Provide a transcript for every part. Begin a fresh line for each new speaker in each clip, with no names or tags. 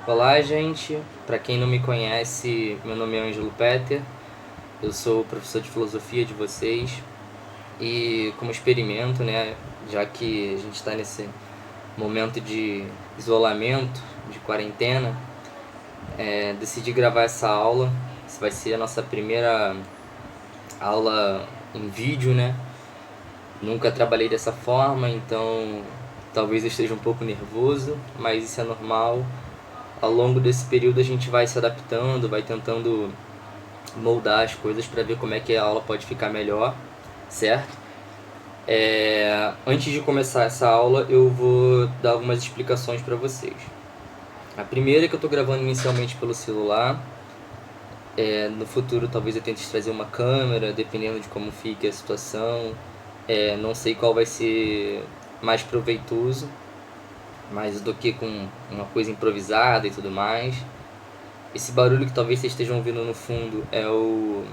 Olá, gente. Para quem não me conhece, meu nome é Ângelo Petter. Eu sou professor de filosofia de vocês e como experimento, né, já que a gente está nesse momento de isolamento, de quarentena, decidi gravar essa aula. Isso vai ser a nossa primeira aula em vídeo, né? Nunca trabalhei dessa forma, então talvez eu esteja um pouco nervoso, mas isso é normal. Ao longo desse período a gente vai se adaptando, vai tentando moldar as coisas para ver como é que a aula pode ficar melhor, certo? Antes de começar essa aula, eu vou dar algumas explicações para vocês. A primeira é que eu estou gravando inicialmente pelo celular. No futuro talvez eu tente trazer uma câmera, dependendo de como fique a situação. Não sei qual vai ser mais proveitoso, mais do que com uma coisa improvisada e tudo mais. Esse barulho que talvez vocês estejam ouvindo no fundo é o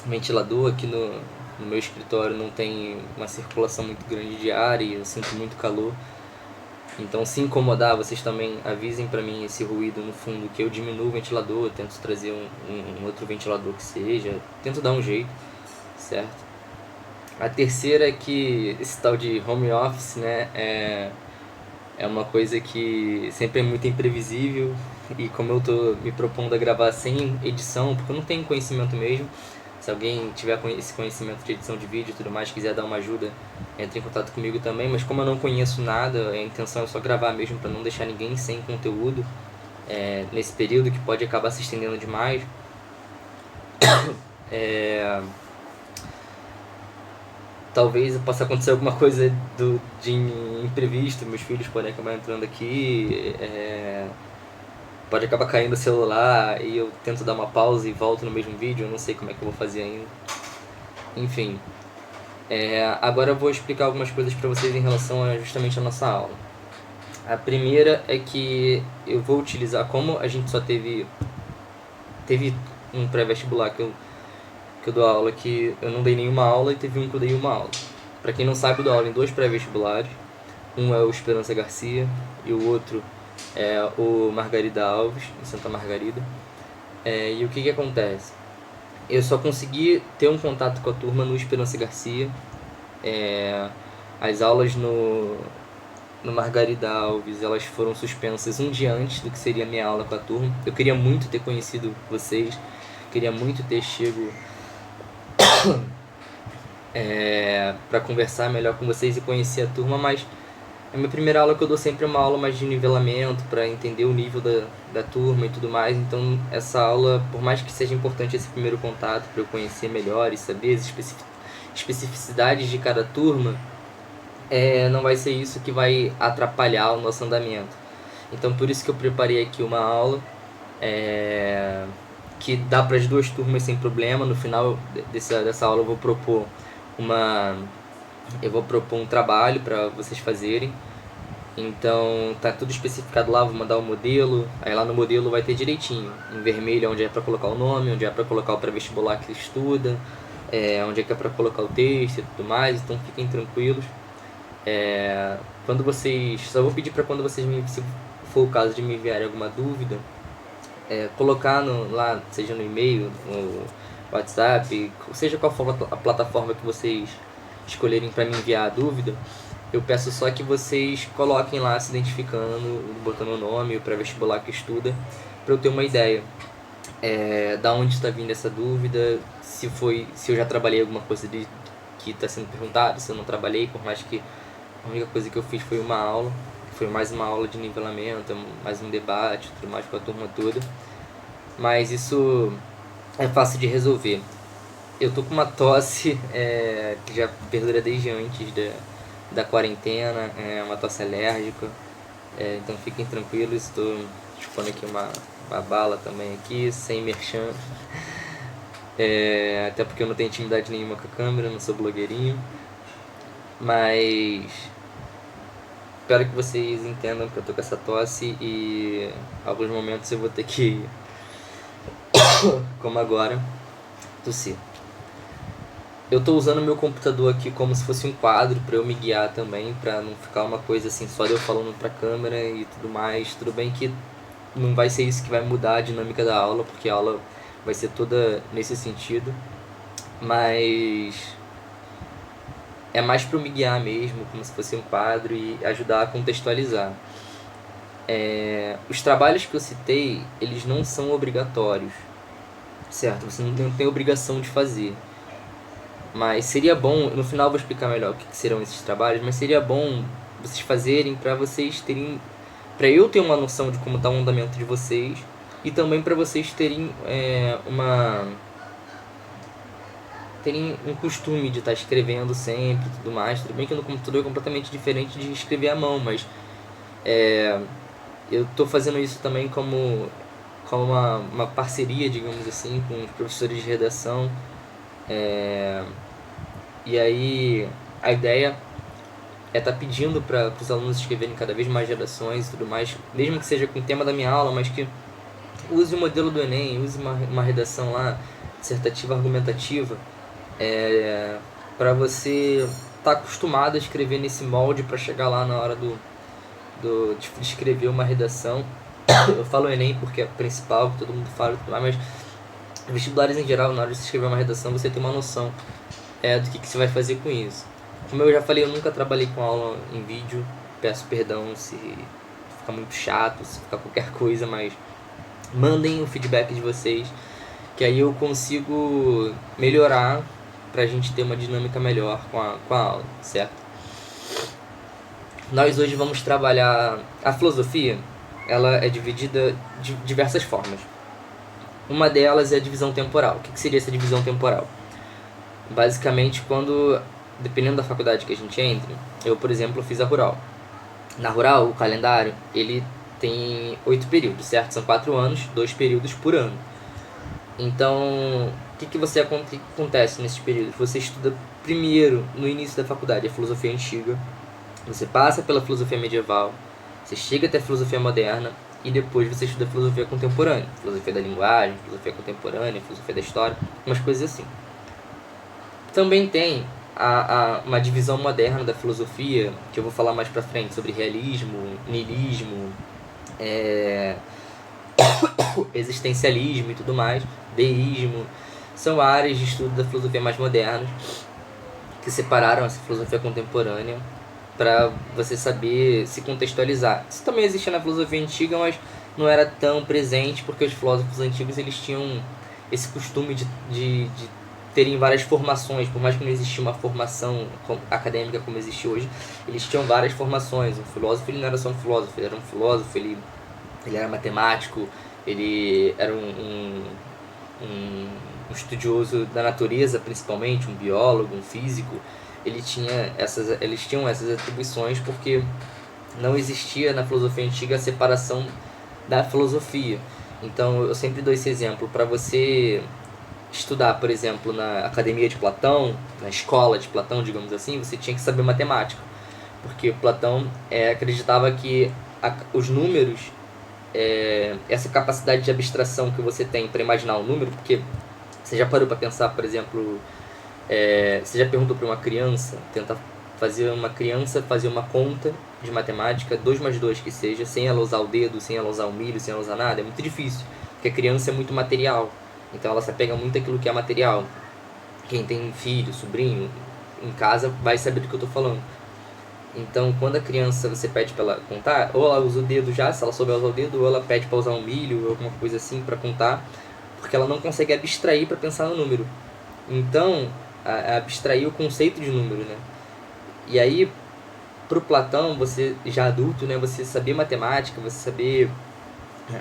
ventilador. Aqui no meu escritório não tem uma circulação muito grande de ar e eu sinto muito calor. Então, se incomodar, vocês também avisem para mim esse ruído no fundo, que eu diminuo o ventilador, tento trazer um outro ventilador que seja, tento dar um jeito, certo? A terceira é que esse tal de home office, né, é uma coisa que sempre é muito imprevisível, e como eu tô me propondo a gravar sem edição, porque eu não tenho conhecimento mesmo, se alguém tiver esse conhecimento de edição de vídeo e tudo mais, quiser dar uma ajuda, entre em contato comigo também, mas como eu não conheço nada, a intenção é só gravar mesmo para não deixar ninguém sem conteúdo nesse período que pode acabar se estendendo demais. Talvez possa acontecer alguma coisa de imprevisto, meus filhos podem acabar entrando aqui, pode acabar caindo o celular e eu tento dar uma pausa e volto no mesmo vídeo, eu não sei como é que eu vou fazer ainda. Enfim, agora eu vou explicar algumas coisas para vocês em relação justamente à nossa aula. A primeira é que eu vou utilizar, como a gente só teve um pré-vestibular que eu dou aula, que eu não dei nenhuma aula, e teve um que eu dei uma aula. Para quem não sabe, eu dou aula em 2 pré-vestibulares. Um é o Esperança Garcia e o outro é o Margarida Alves, em Santa Margarida. E o que acontece? Eu só consegui ter um contato com a turma no Esperança Garcia. As aulas no Margarida Alves, elas foram suspensas um dia antes do que seria a minha aula com a turma. Eu queria muito ter conhecido vocês, queria muito ter chego para conversar melhor com vocês e conhecer a turma, mas a minha primeira aula que eu dou sempre é uma aula mais de nivelamento, para entender o nível da turma e tudo mais. Então essa aula, por mais que seja importante esse primeiro contato para eu conhecer melhor e saber as especificidades de cada turma, não vai ser isso que vai atrapalhar o nosso andamento. Então por isso que eu preparei aqui uma aula que dá para as 2 turmas sem problema. No final dessa aula eu vou propor um trabalho para vocês fazerem. Então tá tudo especificado lá, vou mandar o modelo, aí lá no modelo vai ter direitinho, em vermelho onde é para colocar o nome, onde é para colocar o pré-vestibular que estuda, onde é que é para colocar o texto e tudo mais, então fiquem tranquilos. Quando vocês, só vou pedir para quando vocês se for o caso de me enviarem alguma dúvida, colocar lá, seja no e-mail, no WhatsApp, seja qual for a plataforma que vocês escolherem para me enviar a dúvida. Eu peço só que vocês coloquem lá, se identificando, botando o nome, o pré-vestibular que estuda, para eu ter uma ideia da onde está vindo essa dúvida, se eu já trabalhei alguma coisa que está sendo perguntado, se eu não trabalhei, por mais que a única coisa que eu fiz foi uma aula, foi mais uma aula de nivelamento, mais um debate, tudo mais com a turma toda, mas isso é fácil de resolver. Eu tô com uma tosse que já perdura desde antes da quarentena, uma tosse alérgica, então fiquem tranquilos, estou chupando aqui uma bala também aqui, sem merchan, até porque eu não tenho intimidade nenhuma com a câmera, não sou blogueirinho, mas espero que vocês entendam que eu tô com essa tosse e em alguns momentos eu vou ter que, como agora, tossir. Eu tô usando meu computador aqui como se fosse um quadro para eu me guiar também, para não ficar uma coisa assim só de eu falando pra câmera e tudo mais. Tudo bem que não vai ser isso que vai mudar a dinâmica da aula, porque a aula vai ser toda nesse sentido, mas é mais para me guiar mesmo, como se fosse um quadro, e ajudar a contextualizar. Os trabalhos que eu citei, eles não são obrigatórios, certo? Você não tem obrigação de fazer. Mas seria bom, no final eu vou explicar melhor o que serão esses trabalhos, mas seria bom vocês fazerem para vocês terem, para eu ter uma noção de como está o andamento de vocês, e também para vocês terem terem um costume de estar escrevendo sempre e tudo mais. Tudo bem que no computador é completamente diferente de escrever à mão, mas eu estou fazendo isso também como uma parceria, digamos assim, com os professores de redação. E aí a ideia é estar pedindo para os alunos escreverem cada vez mais redações e tudo mais, mesmo que seja com o tema da minha aula, mas que use o modelo do Enem, use uma redação lá, dissertativa, argumentativa, para você estar acostumado a escrever nesse molde para chegar lá na hora de escrever uma redação. Eu falo Enem porque é o principal, que todo mundo fala, mas vestibulares em geral, na hora de você escrever uma redação, você tem uma noção do que você vai fazer com isso. Como eu já falei, eu nunca trabalhei com aula em vídeo, peço perdão se ficar muito chato, se ficar qualquer coisa, mas mandem o feedback de vocês, que aí eu consigo melhorar pra gente ter uma dinâmica melhor com a aula, certo? Nós hoje vamos trabalhar a filosofia. Ela é dividida de diversas formas. Uma delas é a divisão temporal. O que seria essa divisão temporal? Basicamente, dependendo da faculdade que a gente entra, eu, por exemplo, fiz a Rural. Na Rural, o calendário, ele tem 8 períodos, certo? São 4 anos, 2 períodos por ano. Então, o que acontece nesses períodos? Você estuda primeiro, no início da faculdade, a filosofia antiga, você passa pela filosofia medieval, você chega até a filosofia moderna, e depois você estuda a filosofia contemporânea, filosofia da linguagem, filosofia contemporânea, filosofia da história, umas coisas assim. Também tem uma divisão moderna da filosofia, que eu vou falar mais pra frente, sobre realismo, niilismo, existencialismo e tudo mais, deísmo. São áreas de estudo da filosofia mais modernas que separaram essa filosofia contemporânea para você saber se contextualizar. Isso também existia na filosofia antiga, mas não era tão presente, porque os filósofos antigos eles tinham esse costume de terem várias formações. Por mais que não existia uma formação acadêmica como existe hoje, eles tinham várias formações. Um filósofo ele não era só um filósofo, ele era um filósofo, ele era matemático, ele era um estudioso da natureza, principalmente, um biólogo, um físico. Eles tinham essas atribuições porque não existia na filosofia antiga a separação da filosofia. Então eu sempre dou esse exemplo. Para você estudar, por exemplo, na academia de Platão, na escola de Platão, digamos assim, você tinha que saber matemática, porque Platão acreditava que os números, essa capacidade de abstração que você tem para imaginar um número, porque você já parou para pensar, por exemplo, você já perguntou para uma criança, tenta fazer uma conta de matemática, 2 mais 2 que seja, sem ela usar o dedo, sem ela usar o milho, sem ela usar nada, é muito difícil, porque a criança é muito material, então ela se apega muito àquilo que é material. Quem tem filho, sobrinho, em casa vai saber do que eu estou falando. Então, quando a criança, você pede para ela contar, ou ela usa o dedo já, se ela souber usar o dedo, ou ela pede para usar um milho, ou alguma coisa assim para contar, porque ela não consegue abstrair para pensar no número. Então, abstrair o conceito de número, né? E aí, pro Platão, você já adulto, né, você saber matemática, você saber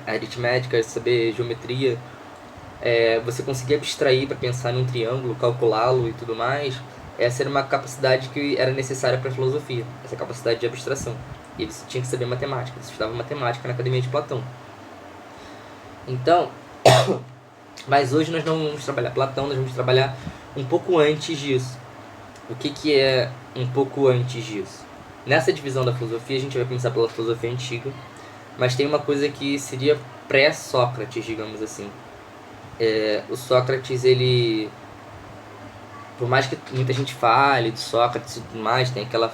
aritmética, saber geometria, você conseguir abstrair para pensar num triângulo, calculá-lo e tudo mais, essa era uma capacidade que era necessária para a filosofia, essa capacidade de abstração. E você tinha que saber matemática, você estudava matemática na academia de Platão. Então, mas hoje nós não vamos trabalhar Platão, nós vamos trabalhar um pouco antes disso. O que é um pouco antes disso? Nessa divisão da filosofia, a gente vai começar pela filosofia antiga, mas tem uma coisa que seria pré-Sócrates, digamos assim. O Sócrates, ele... Por mais que muita gente fale de Sócrates e tudo mais, tem aquela...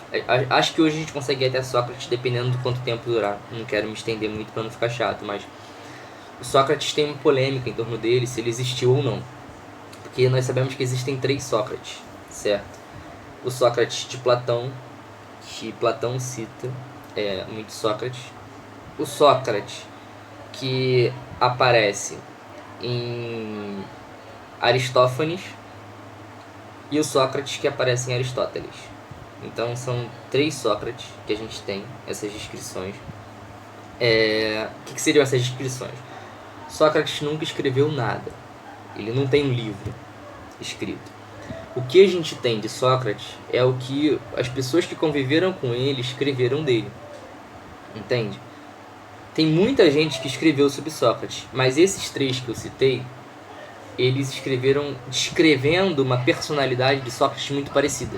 Acho que hoje a gente consegue ir até Sócrates dependendo do quanto tempo durar. Não quero me estender muito para não ficar chato, mas o Sócrates tem uma polêmica em torno dele, se ele existiu ou não. Porque nós sabemos que existem 3 Sócrates, certo? O Sócrates de Platão, que Platão cita muito Sócrates. O Sócrates que aparece em Aristófanes e o Sócrates que aparece em Aristóteles. Então são 3 Sócrates que a gente tem, essas descrições. O que seriam essas descrições? Sócrates nunca escreveu nada. Ele não tem um livro escrito. O que a gente tem de Sócrates é o que as pessoas que conviveram com ele escreveram dele. Entende? Tem muita gente que escreveu sobre Sócrates, mas esses 3 que eu citei, eles escreveram descrevendo uma personalidade de Sócrates muito parecida.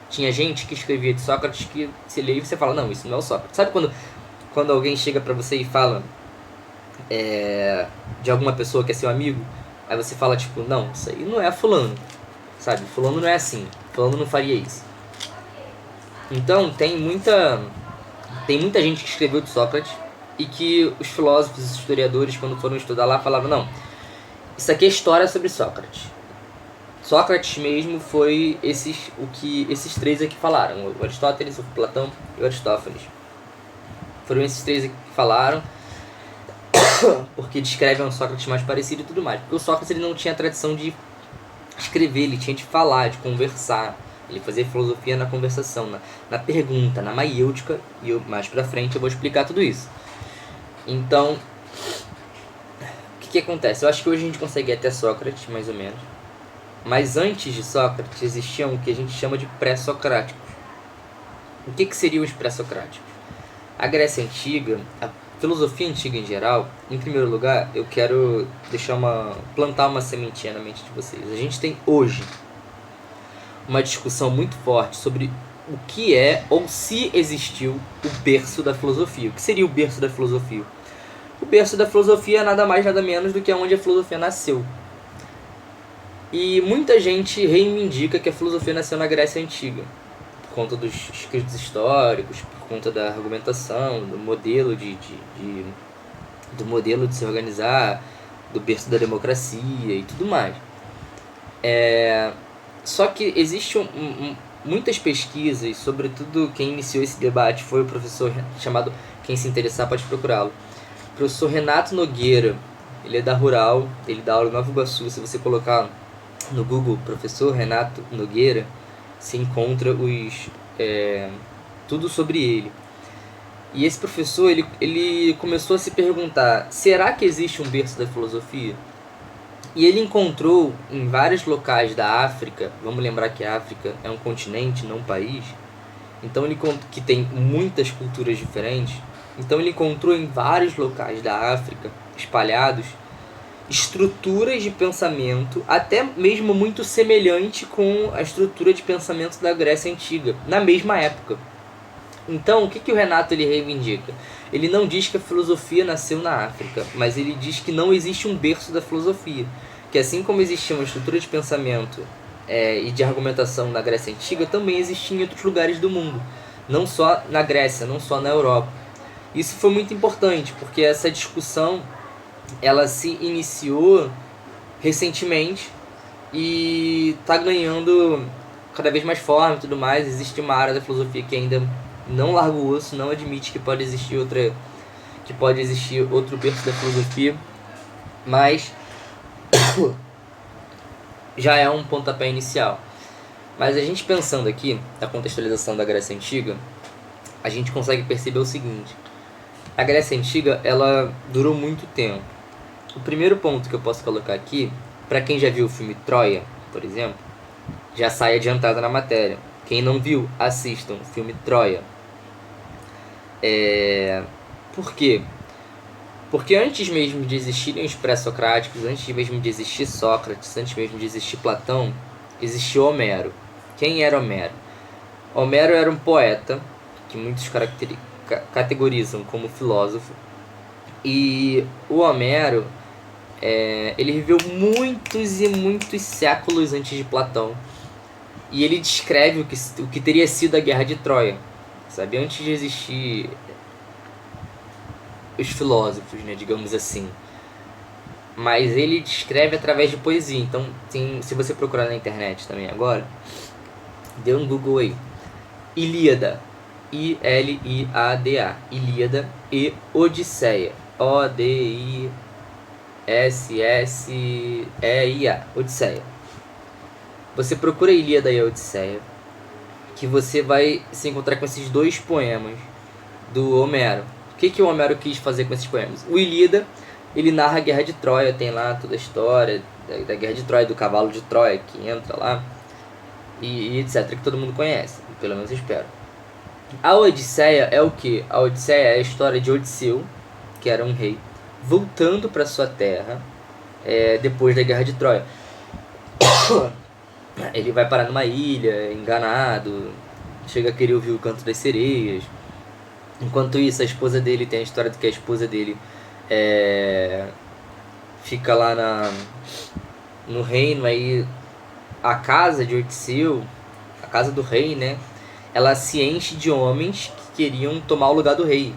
Tinha gente que escrevia de Sócrates que você lê e você fala, não, isso não é o Sócrates. Sabe quando alguém chega pra você e fala de alguma pessoa que é seu amigo, aí você fala tipo, não, isso aí não é fulano, sabe? Fulano não é assim, fulano não faria isso. Então tem muita gente que escreveu de Sócrates e que os filósofos, os historiadores, quando foram estudar lá, falavam, não, isso aqui é história sobre Sócrates. Sócrates mesmo foi esses 3 aqui falaram, o Aristóteles, o Platão e o Aristófanes. Foram esses 3 aqui que falaram, porque descrevem um Sócrates mais parecido e tudo mais. Porque o Sócrates ele não tinha a tradição de escrever, ele tinha de falar, de conversar. Ele fazia filosofia na conversação, na pergunta, na maiêutica, e mais pra frente eu vou explicar tudo isso. Então, o que acontece? Eu acho que hoje a gente consegue ir até Sócrates, mais ou menos. Mas antes de Sócrates existiam o que a gente chama de pré-socráticos. O que seriam os pré-socráticos? A Grécia Antiga, a filosofia antiga em geral, em primeiro lugar, eu quero plantar uma sementinha na mente de vocês. A gente tem hoje uma discussão muito forte sobre o que é ou se existiu o berço da filosofia. O que seria o berço da filosofia? O berço da filosofia é nada mais nada menos do que onde a filosofia nasceu. E muita gente reivindica que a filosofia nasceu na Grécia Antiga, por conta dos escritos históricos, por conta da argumentação, do modelo do modelo de se organizar, do berço da democracia e tudo mais. Só que existem muitas pesquisas, sobretudo quem iniciou esse debate foi o professor chamado, quem se interessar pode procurá-lo, o professor Renato Nogueira. Ele é da Rural, ele dá aula em Nova Iguaçu. Se você colocar no Google professor Renato Nogueira, se encontra tudo sobre ele. E esse professor ele começou a se perguntar, será que existe um berço da filosofia? E ele encontrou em vários locais da África, vamos lembrar que a África é um continente, não um país, então que tem muitas culturas diferentes, então ele encontrou em vários locais da África, espalhados, estruturas de pensamento, até mesmo muito semelhante com a estrutura de pensamento da Grécia Antiga, na mesma época. Então, o que o Renato ele reivindica? Ele não diz que a filosofia nasceu na África, mas ele diz que não existe um berço da filosofia. Que assim como existia uma estrutura de pensamento e de argumentação na Grécia Antiga, também existia em outros lugares do mundo. Não só na Grécia, não só na Europa. Isso foi muito importante, porque essa discussão ela se iniciou recentemente e está ganhando cada vez mais forma e tudo mais. Existe uma área da filosofia que ainda não larga o osso, não admite que pode existir outro berço da filosofia, mas já é um pontapé inicial. Mas a gente pensando aqui na contextualização da Grécia Antiga, a gente consegue perceber o seguinte: a Grécia Antiga ela durou muito tempo. O primeiro ponto que eu posso colocar aqui, para quem já viu o filme Troia, por exemplo, já sai adiantado na matéria. Quem não viu, assistam o filme Troia. Por quê? Porque antes mesmo de existirem os pré-socráticos, antes mesmo de existir Sócrates, antes mesmo de existir Platão, existiu Homero. Quem era Homero? Homero era um poeta, que muitos categorizam como filósofo. E o Homero, ele viveu muitos e muitos séculos antes de Platão. E ele descreve o que teria sido a Guerra de Troia. Sabe? Antes de existir os filósofos, né, digamos assim. mas ele descreve através de poesia. Então, se você procurar na internet também agora, dê um Google aí. Ilíada, Iliada, Ilíada e Odisseia, Odisseia, Odisseia. Você procura a Ilíada e a Odisseia, que você vai se encontrar com esses dois poemas do Homero. O que o Homero quis fazer com esses poemas? O Ilíada, ele narra a Guerra de Troia, tem lá toda a história da Guerra de Troia, do cavalo de Troia que entra lá, e etc, que todo mundo conhece, pelo menos eu espero. A Odisseia é o que? A Odisseia é a história de Odisseu, que era um rei, voltando para sua terra depois da Guerra de Troia. Ele vai parar numa ilha, enganado, chega a querer ouvir o canto das sereias. Enquanto isso, a esposa dele, tem a história de que a esposa dele fica lá no reino, aí a casa de Odisseu, a casa do rei, né, ela se enche de homens que queriam tomar o lugar do rei.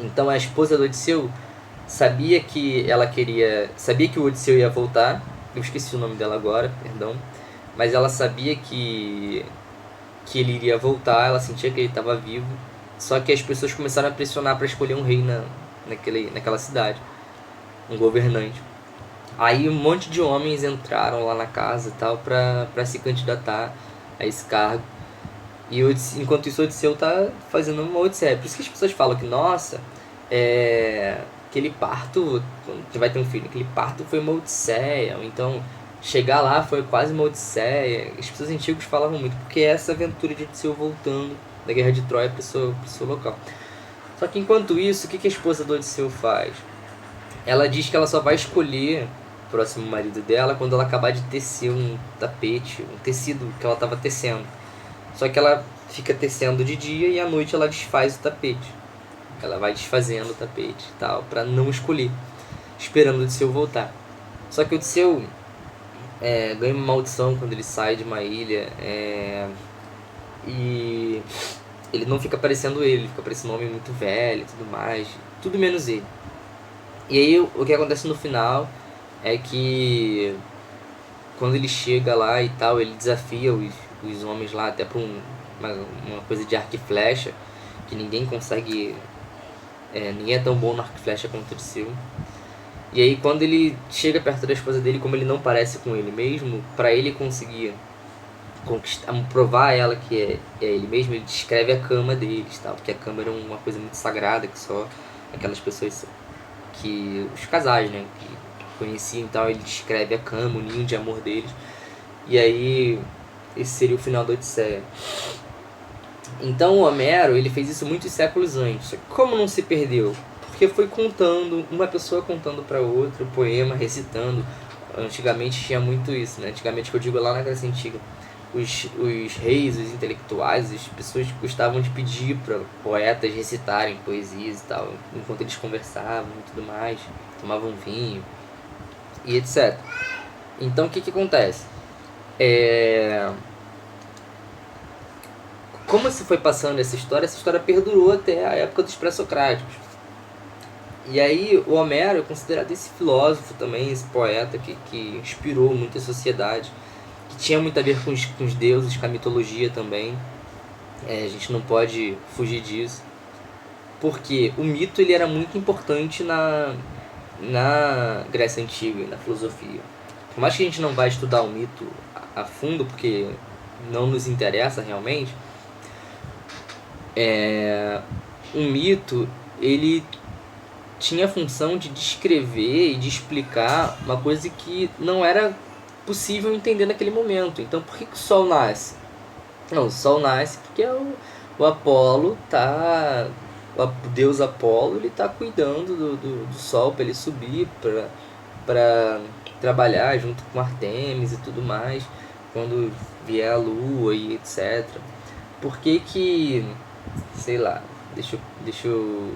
Então a esposa do Odisseu sabia que o Odisseu ia voltar, eu esqueci o nome dela agora, perdão, mas ela sabia que ele iria voltar, ela sentia que ele estava vivo, só que as pessoas começaram a pressionar para escolher um rei naquela cidade, um governante. Aí um monte de homens entraram lá na casa e tal para se candidatar a esse cargo. E enquanto isso, o Odisseu tá fazendo uma odisseia. Por isso que as pessoas falam que, nossa, aquele parto, que vai ter um filho, aquele parto foi uma odisseia. Ou então, chegar lá foi quase uma odisseia. As pessoas antigas falavam muito, porque é essa aventura de Odisseu voltando da Guerra de Troia pro seu local. Só que enquanto isso, o que a esposa do Odisseu faz? Ela diz que ela só vai escolher o próximo marido dela quando ela acabar de tecer um tapete, um tecido que ela estava tecendo. Só que ela fica tecendo de dia e à noite ela desfaz o tapete. Ela vai desfazendo o tapete e tal, pra não escolher, esperando o Odisseu voltar. Só que o Odisseu ganha uma maldição quando ele sai de uma ilha, e ele não fica parecendo ele fica parecendo um homem muito velho e tudo mais, tudo menos ele. E aí o que acontece no final é que quando ele chega lá e tal, ele desafia os homens lá até pra uma coisa de arco e flecha, que ninguém consegue, ninguém é tão bom no arco e flecha quanto o Odisseu. E aí quando ele chega perto da esposa dele, como ele não parece com ele mesmo, pra ele conseguir provar a ela que é ele mesmo, ele descreve a cama deles, tal, porque a cama era uma coisa muito sagrada que só aquelas pessoas, que os casais, né, que conheciam, então ele descreve a cama, o ninho de amor deles. E aí esse seria o final da Odisseia. Então o Homero, ele fez isso muitos séculos antes. Como não se perdeu? Porque foi contando, uma pessoa contando para outra, o poema, recitando. Antigamente tinha muito isso, né? Antigamente, que eu digo lá na Grécia Antiga, os reis, os intelectuais, as pessoas gostavam de pedir para poetas recitarem poesias e tal, enquanto eles conversavam e tudo mais, tomavam vinho e etc. Então o que acontece? Como se foi passando essa história perdurou até a época dos pré-socráticos. E aí o Homero é considerado esse filósofo também, esse poeta que inspirou muita sociedade, que tinha muito a ver com os deuses, com a mitologia também. A gente não pode fugir disso, porque o mito ele era muito importante na Grécia Antiga, na filosofia. Por mais que a gente não vai estudar o mito a fundo, porque não nos interessa realmente, o mito ele tinha a função de descrever e de explicar uma coisa que não era possível entender naquele momento. Então, por que o Sol nasce? Não, o Sol nasce porque o Apolo tá... O deus Apolo, ele tá cuidando do Sol para ele subir, para trabalhar junto com Artemis e tudo mais, quando vier a Lua e etc. Por que sei lá, deixa eu...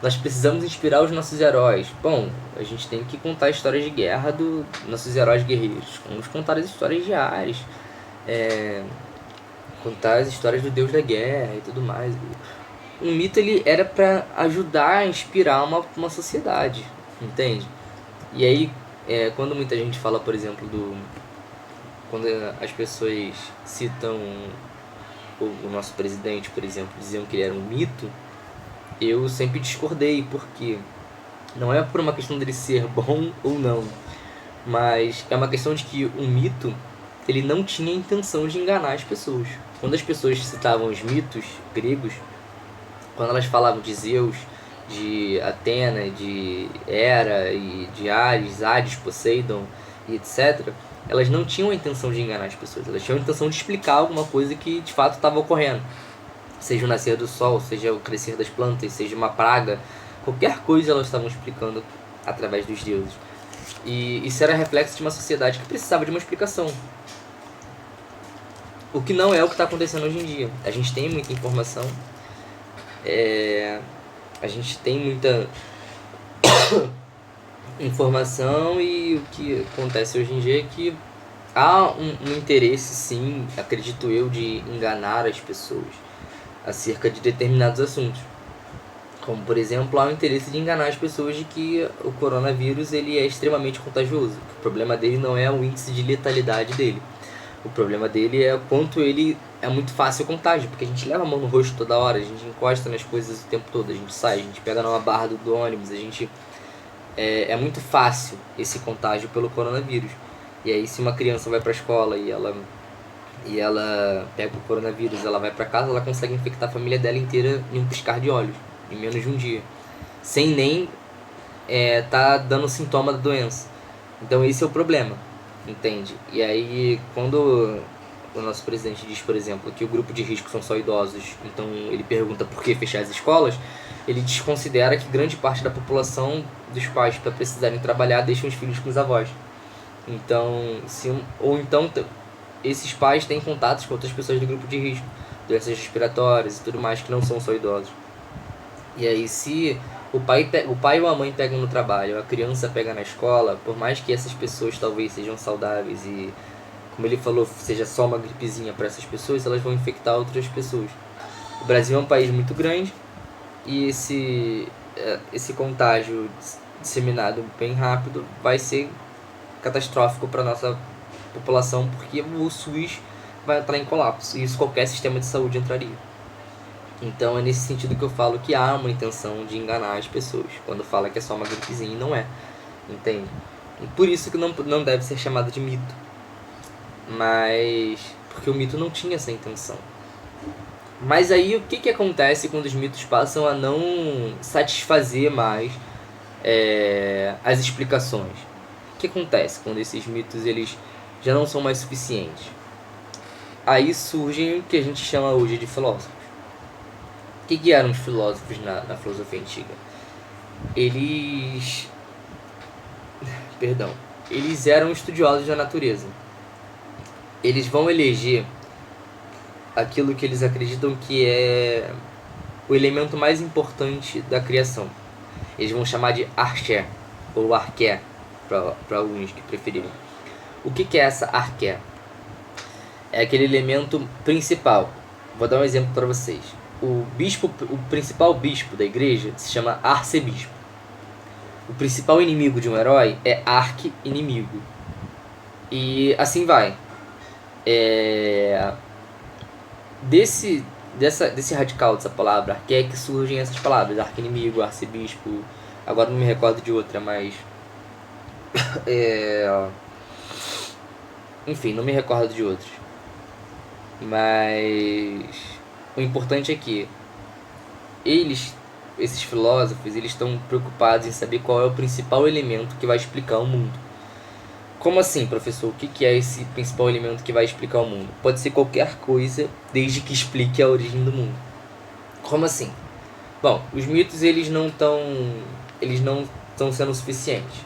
Nós precisamos inspirar os nossos heróis. Bom, a gente tem que contar histórias de guerra dos nossos heróis guerreiros. Vamos contar as histórias de Ares. Contar as histórias do deus da guerra e tudo mais. Um mito ele era para ajudar a inspirar uma sociedade, entende? E aí, quando muita gente fala, por exemplo, quando as pessoas citam o nosso presidente, por exemplo, diziam que ele era um mito, eu sempre discordei, porque não é por uma questão dele ser bom ou não, mas é uma questão de que um mito, ele não tinha intenção de enganar as pessoas. Quando as pessoas citavam os mitos gregos, quando elas falavam de Zeus, de Atena, de Hera e de Ares, Hades, Poseidon e etc., elas não tinham a intenção de enganar as pessoas, elas tinham a intenção de explicar alguma coisa que de fato estava ocorrendo. Seja o nascer do sol, seja o crescer das plantas, seja uma praga, qualquer coisa elas estavam explicando através dos deuses. E isso era reflexo de uma sociedade que precisava de uma explicação. O que não é o que está acontecendo hoje em dia. A gente tem muita informação, a gente tem muita informação, e o que acontece hoje em dia é que há um interesse, sim, acredito eu, de enganar as pessoas acerca de determinados assuntos. Como, por exemplo, há o interesse de enganar as pessoas de que o coronavírus ele é extremamente contagioso. O problema dele não é o índice de letalidade dele. O problema dele é o quanto ele é muito fácil o contágio, porque a gente leva a mão no rosto toda hora, a gente encosta nas coisas o tempo todo, a gente sai, a gente pega numa barra do ônibus, a gente... É muito fácil esse contágio pelo coronavírus. E aí, se uma criança vai para a escola e ela pega o coronavírus, ela vai para casa, ela consegue infectar a família dela inteira em um piscar de olhos, em menos de um dia, sem nem tá dando sintoma da doença. Então esse é o problema, entende? E aí, quando o nosso presidente diz, por exemplo, que o grupo de risco são só idosos, então ele pergunta por que fechar as escolas, ele desconsidera que grande parte da população dos pais, para precisarem trabalhar, deixam os filhos com os avós. Então, esses pais têm contatos com outras pessoas do grupo de risco, doenças respiratórias e tudo mais, que não são só idosos. E aí, se o pai ou a mãe pegam no trabalho, a criança pega na escola, por mais que essas pessoas talvez sejam saudáveis e, como ele falou, seja só uma gripezinha para essas pessoas, elas vão infectar outras pessoas. O Brasil é um país muito grande, e esse contágio disseminado bem rápido vai ser catastrófico para nossa população, porque o SUS vai entrar em colapso, e isso qualquer sistema de saúde entraria. Então é nesse sentido que eu falo que há uma intenção de enganar as pessoas, quando fala que é só uma gripezinha, e não é, entende? E por isso que não deve ser chamado de mito, mas porque o mito não tinha essa intenção. Mas aí o que acontece quando os mitos passam a não satisfazer mais as explicações? O que acontece quando esses mitos eles já não são mais suficientes? Aí surgem o que a gente chama hoje de filósofos. O que eram os filósofos na filosofia antiga? Eles eram estudiosos da natureza. Eles vão eleger aquilo que eles acreditam que é o elemento mais importante da criação. Eles vão chamar de arché, ou arqué, para alguns que preferirem. O que é essa arqué? É aquele elemento principal. Vou dar um exemplo para vocês. O principal bispo da igreja se chama arcebispo. O principal inimigo de um herói é arqui-inimigo. E assim vai. Desse radical dessa palavra, arqué, que surgem essas palavras, arqui-inimigo, arcebispo, agora não me recordo de outra, mas... enfim, não me recordo de outros. Mas o importante é que esses filósofos, eles estão preocupados em saber qual é o principal elemento que vai explicar o mundo. Como assim, professor? O que é esse principal elemento que vai explicar o mundo? Pode ser qualquer coisa, desde que explique a origem do mundo. Como assim? Bom, os mitos eles não estão sendo suficientes.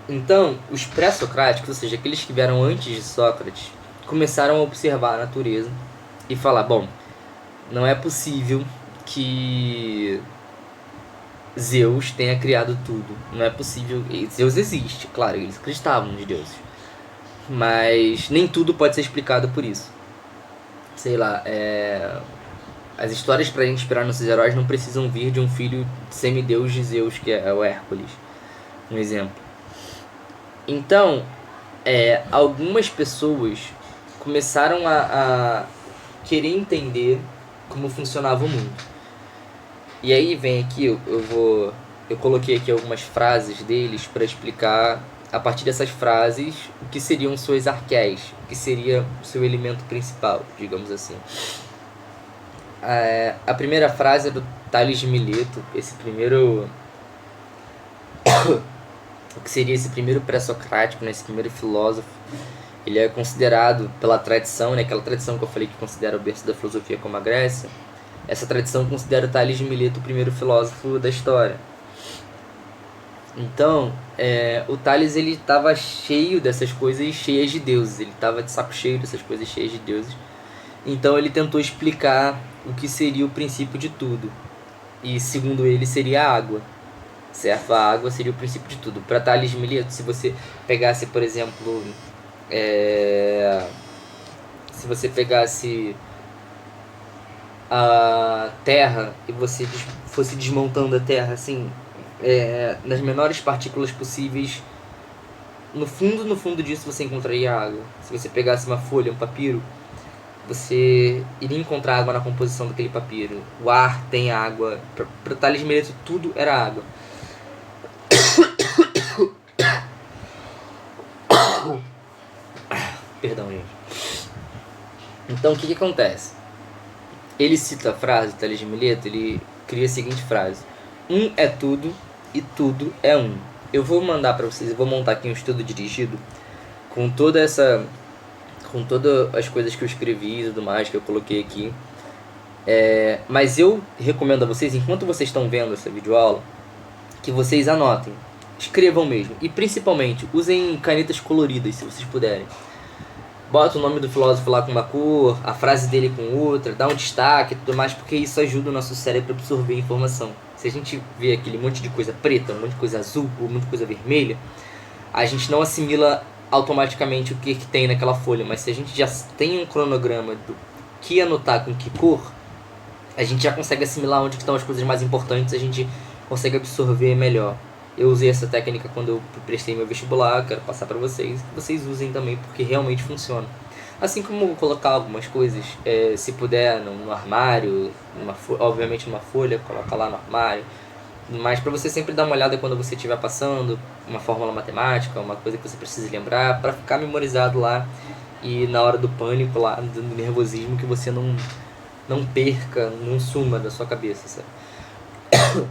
Então, os pré-socráticos, ou seja, aqueles que vieram antes de Sócrates, começaram a observar a natureza e falar, bom, não é possível que Zeus tenha criado tudo. Não é possível. Zeus existe, claro, eles acreditavam nos deuses. Mas nem tudo pode ser explicado por isso. Sei lá, As histórias para inspirar nossos heróis não precisam vir de um filho semideus de Zeus, que é o Hércules. Um exemplo. Então, algumas pessoas começaram a querer entender como funcionava o mundo. E aí vem aqui, eu coloquei aqui algumas frases deles para explicar, a partir dessas frases, o que seriam suas arqués, o que seria o seu elemento principal, digamos assim. A primeira frase é do Tales de Mileto, esse primeiro... o que seria esse primeiro pré-socrático, né, esse primeiro filósofo. Ele é considerado pela tradição, né, aquela tradição que eu falei que considera o berço da filosofia como a Grécia. Essa tradição considera o Tales de Mileto o primeiro filósofo da história. Então, o Tales ele estava cheio dessas coisas cheias de deuses. Ele estava de saco cheio dessas coisas cheias de deuses. Então ele tentou explicar o que seria o princípio de tudo. E segundo ele seria a água. Certo? A água seria o princípio de tudo. Para Tales de Mileto, se você pegasse, por exemplo... se você pegasse a terra e você fosse desmontando a terra assim, nas menores partículas possíveis, no fundo disso você encontraria água. Se você pegasse uma folha, um papiro, você iria encontrar água na composição daquele papiro. O ar tem água. Para Tales de Mileto tudo era água. Perdão, gente. Então, o que acontece? Ele cita a frase, Tales de Mileto, ele cria a seguinte frase: um é tudo e tudo é um. Eu vou mandar para vocês, eu vou montar aqui um estudo dirigido com todas as coisas que eu escrevi e tudo mais, que eu coloquei aqui. Mas eu recomendo a vocês, enquanto vocês estão vendo essa videoaula, que vocês anotem, escrevam mesmo. E principalmente, usem canetas coloridas, se vocês puderem. Bota o nome do filósofo lá com uma cor, a frase dele com outra, dá um destaque e tudo mais, porque isso ajuda o nosso cérebro a absorver a informação. Se a gente vê aquele monte de coisa preta, um monte de coisa azul, um monte de coisa vermelha, a gente não assimila automaticamente o que tem naquela folha. Mas se a gente já tem um cronograma do que anotar com que cor, a gente já consegue assimilar onde estão as coisas mais importantes, a gente consegue absorver melhor. Eu usei essa técnica quando eu prestei meu vestibular, quero passar para vocês, que vocês usem também, porque realmente funciona. Assim como colocar algumas coisas, se puder, no armário, obviamente numa folha, coloca lá no armário, mas para você sempre dar uma olhada quando você estiver passando, uma fórmula matemática, uma coisa que você precisa lembrar, para ficar memorizado lá, e na hora do pânico, lá, do nervosismo, que você não perca, não suma da sua cabeça, sabe?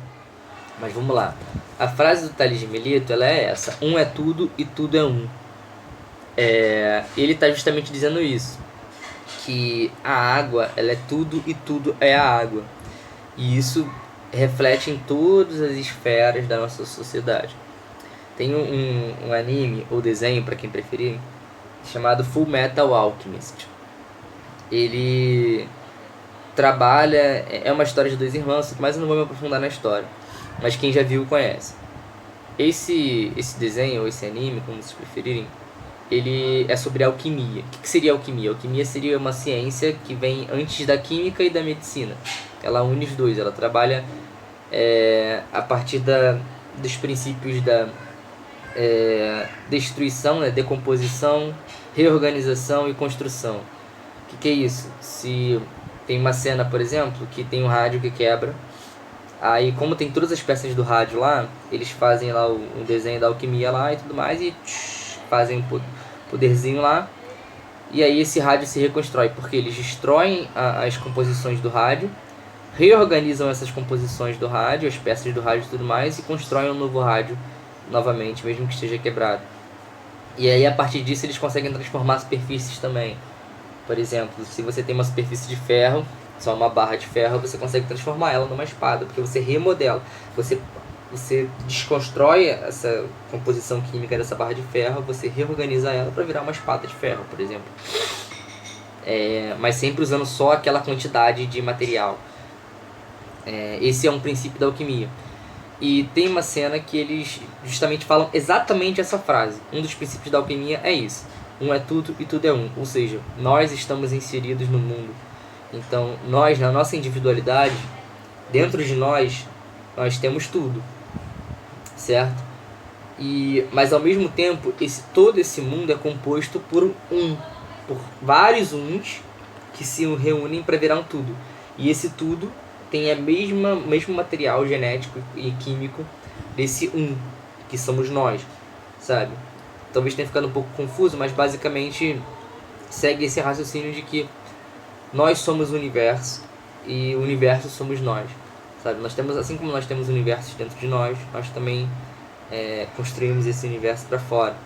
Mas vamos lá. A frase do Tales de Mileto, ela é essa: um é tudo e tudo é um. Ele está justamente dizendo isso, que a água, ela é tudo e tudo é a água. E isso reflete em todas as esferas da nossa sociedade. Tem um anime ou desenho, para quem preferir, chamado Full Metal Alchemist. Ele trabalha... É uma história de dois irmãos, mas eu não vou me aprofundar na história. Mas quem já viu conhece. Esse desenho ou esse anime, como vocês preferirem, ele é sobre alquimia. O que seria alquimia? Alquimia seria uma ciência que vem antes da química e da medicina. Ela une os dois, ela trabalha a partir dos princípios da destruição, né, decomposição, reorganização e construção. O que é isso? Se tem uma cena, por exemplo, que tem um rádio que quebra, aí como tem todas as peças do rádio lá, eles fazem lá o desenho da alquimia lá e tudo mais, e fazem um poderzinho lá, e aí esse rádio se reconstrói, porque eles destroem as composições do rádio, reorganizam essas composições do rádio, as peças do rádio e tudo mais, e constroem um novo rádio novamente, mesmo que esteja quebrado. E aí a partir disso eles conseguem transformar superfícies também. Por exemplo, se você tem uma superfície de ferro, só uma barra de ferro, você consegue transformar ela numa espada, porque você remodela, você desconstrói essa composição química dessa barra de ferro, você reorganiza ela para virar uma espada de ferro, por exemplo. Mas sempre usando só aquela quantidade de material. Esse é um princípio da alquimia. E tem uma cena que eles justamente falam exatamente essa frase. Um dos princípios da alquimia é isso: um é tudo e tudo é um. Ou seja, nós estamos inseridos no mundo. Então, nós, na nossa individualidade, dentro de nós temos tudo, certo? Mas ao mesmo tempo, todo esse mundo é composto por vários uns que se reúnem para virar um tudo. E esse tudo tem mesmo material genético e químico desse que somos nós, sabe? Talvez tenha ficado um pouco confuso, mas basicamente segue esse raciocínio de que nós somos o universo e o universo somos nós, sabe? Nós temos, assim como nós temos universos dentro de nós também construímos esse universo para fora.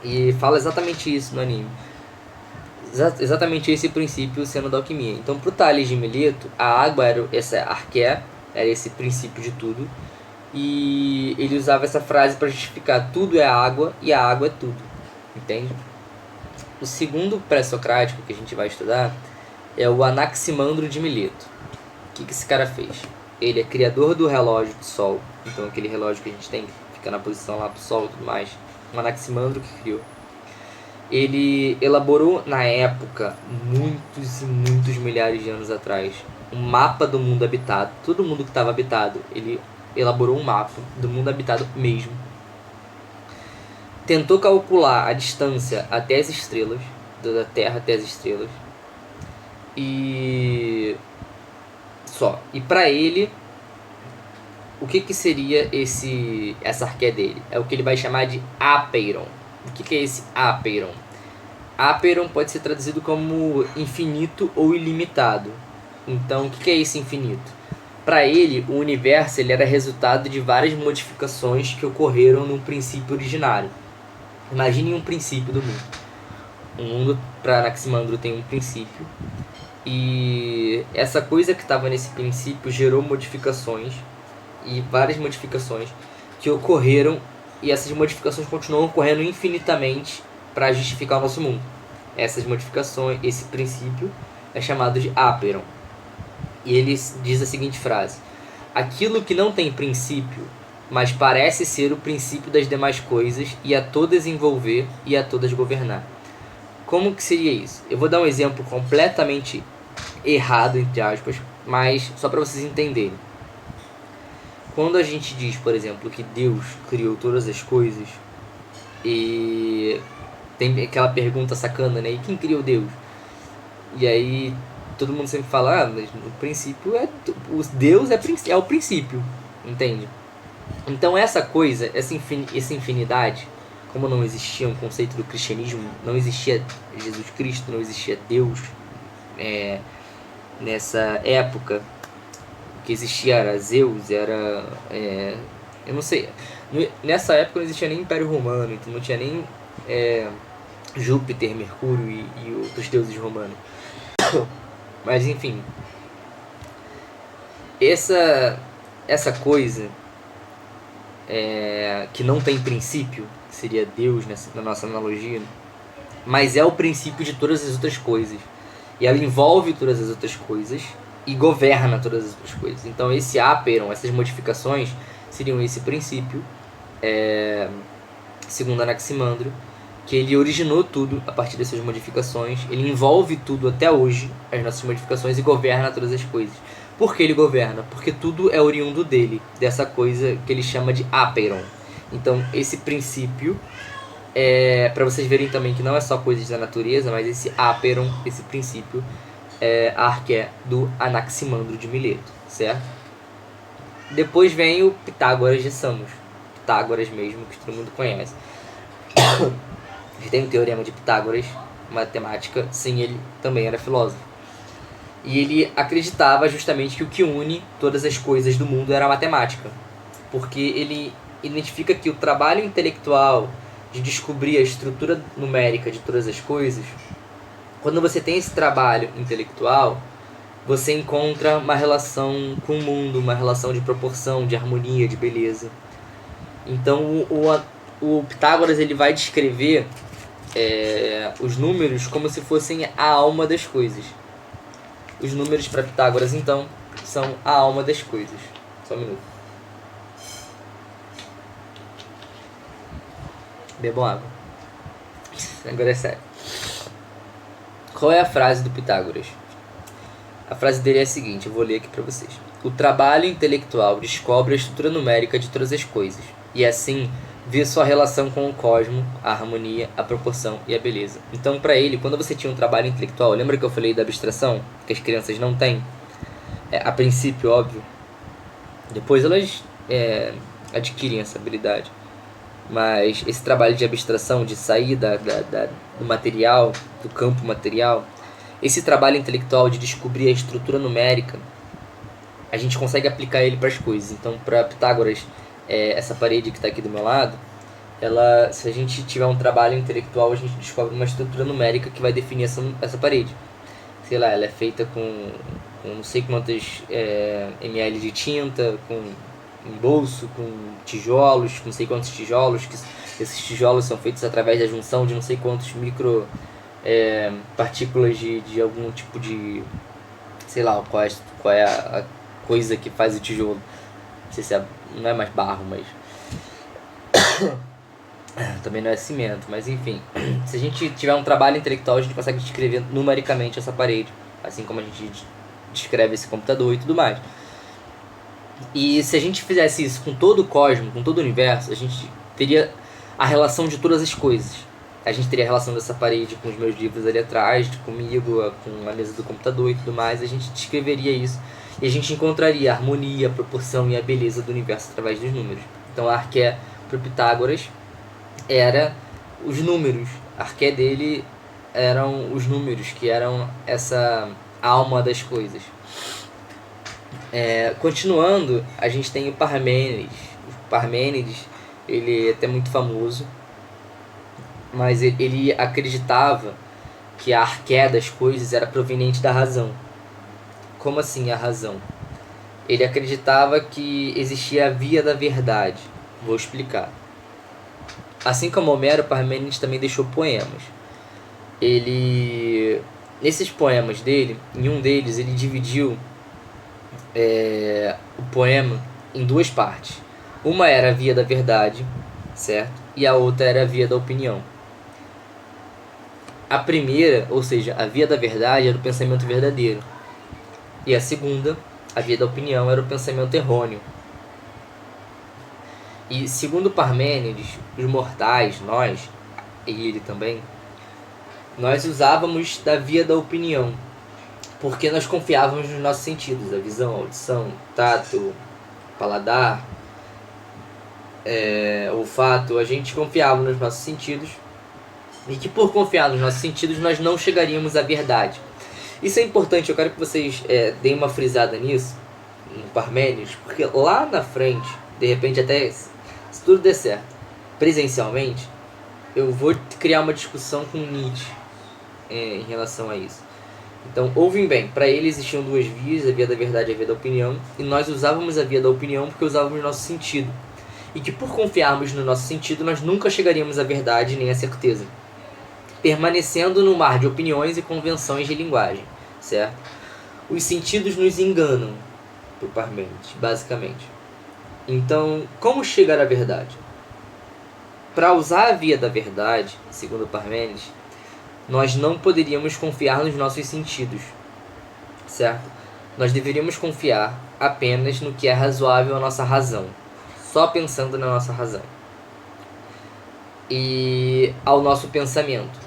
E fala exatamente isso no anime. Exatamente esse princípio sendo da alquimia. Então, pro Tales de Mileto, a água era essa arqué, era esse princípio de tudo. E ele usava essa frase para justificar: tudo é água e a água é tudo. Entende? O segundo pré-socrático que a gente vai estudar é o Anaximandro de Mileto. O que esse cara fez? Ele é criador do relógio do Sol. Então, aquele relógio que a gente tem que fica na posição lá do Sol e tudo mais. O Anaximandro que criou. Ele elaborou, na época, muitos e muitos milhares de anos atrás, um mapa do mundo habitado. Todo mundo que estava habitado, ele elaborou um mapa do mundo habitado mesmo. Tentou calcular a distância até as estrelas, da Terra até as estrelas. E para ele, o que seria essa arqué dele? É o que ele vai chamar de apeiron. O que é esse apeiron? Apeiron pode ser traduzido como infinito ou ilimitado. Então, o que é esse infinito? Para ele, o universo ele era resultado de várias modificações que ocorreram no princípio originário. Imagine um princípio do mundo. O mundo, para Anaximandro, tem um princípio. E essa coisa que estava nesse princípio gerou modificações. E várias modificações que ocorreram. E essas modificações continuam ocorrendo infinitamente para justificar o nosso mundo. Essas modificações, esse princípio é chamado de apeiron. E ele diz a seguinte frase: aquilo que não tem princípio, mas parece ser o princípio das demais coisas, e a todas envolver e a todas governar. Como que seria isso? Eu vou dar um exemplo completamente errado, entre aspas, mas só para vocês entenderem. Quando a gente diz, por exemplo, que Deus criou todas as coisas, e tem aquela pergunta sacana, né? E quem criou Deus? E aí todo mundo sempre fala: mas no princípio Deus é o princípio, entende? Então essa coisa, essa infinidade, como não existia um conceito do cristianismo, não existia Jesus Cristo, não existia Deus nessa época. O que existia era Zeus, era... eu não sei, nessa época não existia nem Império Romano, então não tinha nem Júpiter, Mercúrio e outros deuses romanos. Mas enfim, essa coisa que não tem princípio, seria Deus na nossa analogia, mas é o princípio de todas as outras coisas. E ela envolve todas as outras coisas e governa todas as outras coisas. Então esse apeiron, essas modificações, seriam esse princípio, segundo Anaximandro, que ele originou tudo a partir dessas modificações, ele envolve tudo até hoje, as nossas modificações, e governa todas as coisas. Por que ele governa? Porque tudo é oriundo dele, dessa coisa que ele chama de apeiron. Então esse princípio, para vocês verem também que não é só coisas da natureza, mas esse apeiron, esse princípio, é a arqué do Anaximandro de Mileto, certo? Depois vem o Pitágoras de Samos, Pitágoras mesmo, que todo mundo conhece. Tem o teorema de Pitágoras, matemática, sim, ele também era filósofo. E ele acreditava justamente que o que une todas as coisas do mundo era a matemática, porque ele identifica que o trabalho intelectual de descobrir a estrutura numérica de todas as coisas, quando você tem esse trabalho intelectual, você encontra uma relação com o mundo, uma relação de proporção, de harmonia, de beleza. Então o Pitágoras ele vai descrever os números como se fossem a alma das coisas. Os números para Pitágoras, então, são a alma das coisas. Só um minuto. Bebam água. Agora é sério. Qual é a frase do Pitágoras? A frase dele é a seguinte, eu vou ler aqui para vocês. O trabalho intelectual descobre a estrutura numérica de todas as coisas, e assim vê sua relação com o cosmos, a harmonia, a proporção e a beleza. Então, para ele, quando você tinha um trabalho intelectual, lembra que eu falei da abstração, que as crianças não têm? A princípio, óbvio. Depois elas adquirem essa habilidade. Mas esse trabalho de abstração, de sair do material, do campo material, esse trabalho intelectual de descobrir a estrutura numérica, a gente consegue aplicar ele para as coisas. Então, para Pitágoras, essa parede que está aqui do meu lado, se a gente tiver um trabalho intelectual, a gente descobre uma estrutura numérica que vai definir essa parede. Sei lá, ela é feita com não sei quantas ml de tinta, com um bolso, com tijolos, com não sei quantos tijolos, que esses tijolos são feitos através da junção de não sei quantos micro partículas de algum tipo de, sei lá, qual é a coisa que faz o tijolo. Não sei se não é mais barro, mas também não é cimento, mas enfim. Se a gente tiver um trabalho intelectual, a gente consegue descrever numericamente essa parede, assim como a gente descreve esse computador e tudo mais. E se a gente fizesse isso com todo o cosmos, com todo o universo, a gente teria a relação de todas as coisas. A gente teria a relação dessa parede com os meus livros ali atrás, comigo, com a mesa do computador e tudo mais. A gente descreveria isso e a gente encontraria a harmonia, a proporção e a beleza do universo através dos números. Então a arqué para Pitágoras era os números. A arqué dele eram os números, que eram essa alma das coisas. Continuando, a gente tem o Parmênides. O Parmênides, ele é até muito famoso, mas ele acreditava que a arqué das coisas era proveniente da razão. Como assim a razão? Ele acreditava que existia a via da verdade. Vou explicar. Assim como Homero, Parmênides também deixou poemas. Nesses poemas dele, em um deles, ele dividiu o poema em duas partes. Uma era a via da verdade, certo? E a outra era a via da opinião. A primeira, ou seja, a via da verdade, era o pensamento verdadeiro. E a segunda, a via da opinião, era o pensamento errôneo. E segundo Parmênides, os mortais, nós, e ele também, nós usávamos da via da opinião, porque nós confiávamos nos nossos sentidos, a visão, a audição, tato, paladar, olfato. A gente confiava nos nossos sentidos e que por confiar nos nossos sentidos nós não chegaríamos à verdade. Isso é importante, eu quero que vocês deem uma frisada nisso, no Parmênides, porque lá na frente, de repente até se tudo der certo, presencialmente, eu vou criar uma discussão com Nietzsche em relação a isso. Então, ouvem bem, para ele existiam duas vias, a via da verdade e a via da opinião, e nós usávamos a via da opinião porque usávamos o nosso sentido. E que por confiarmos no nosso sentido, nós nunca chegaríamos à verdade nem à certeza, permanecendo no mar de opiniões e convenções de linguagem, certo? Os sentidos nos enganam, por Parmênides, basicamente. Então, como chegar à verdade? Para usar a via da verdade, segundo Parmênides, nós não poderíamos confiar nos nossos sentidos, certo? Nós deveríamos confiar apenas no que é razoável à nossa razão, só pensando na nossa razão e ao nosso pensamento.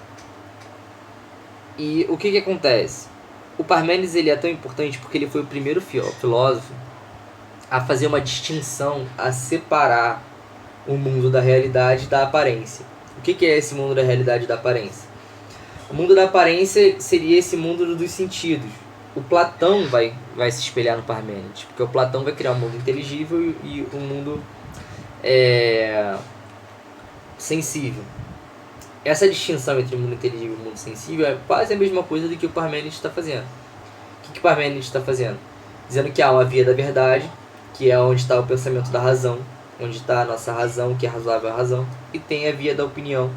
E o que acontece? O Parmênides ele é tão importante porque ele foi o primeiro filósofo a fazer uma distinção, a separar o mundo da realidade da aparência. O que é esse mundo da realidade e da aparência? O mundo da aparência seria esse mundo dos sentidos. O Platão vai se espelhar no Parmênides, porque o Platão vai criar um mundo inteligível e um mundo sensível. Essa distinção entre o mundo inteligível e o mundo sensível é quase a mesma coisa do que o Parmênides está fazendo. O que o Parmênides está fazendo? Dizendo que há uma via da verdade, que é onde está o pensamento da razão, onde está a nossa razão, que é razoável a razão, e tem a via da opinião,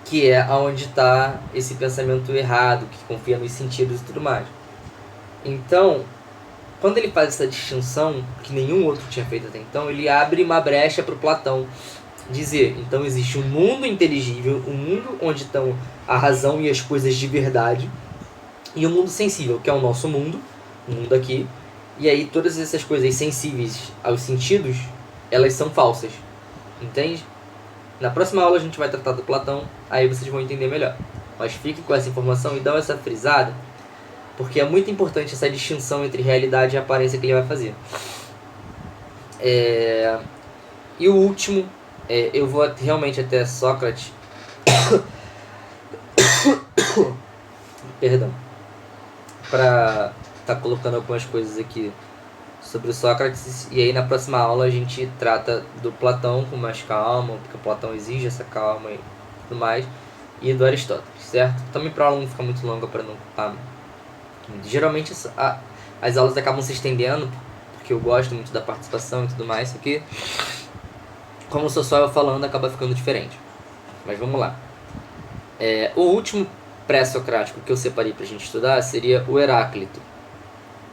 que é onde está esse pensamento errado, que confia nos sentidos e tudo mais. Então, quando ele faz essa distinção, que nenhum outro tinha feito até então, ele abre uma brecha para o Platão dizer, então existe um mundo inteligível, um mundo onde estão a razão e as coisas de verdade, e o mundo sensível, que é o nosso mundo, o mundo aqui. E aí todas essas coisas sensíveis aos sentidos, elas são falsas, entende? Na próxima aula a gente vai tratar do Platão, aí vocês vão entender melhor. Mas fiquem com essa informação e dão essa frisada, porque é muito importante essa distinção entre realidade e aparência que ele vai fazer. E o último, eu vou realmente até Sócrates, perdão, para estar colocando algumas coisas aqui sobre o Sócrates, e aí na próxima aula a gente trata do Platão com mais calma, porque o Platão exige essa calma e tudo mais, e do Aristóteles, certo? Também para a aula não ficar muito longa, para não estar... Geralmente as aulas acabam se estendendo, porque eu gosto muito da participação e tudo mais, só que como sou só eu falando, acaba ficando diferente. Mas vamos lá. O último pré-socrático que eu separei pra gente estudar seria o Heráclito.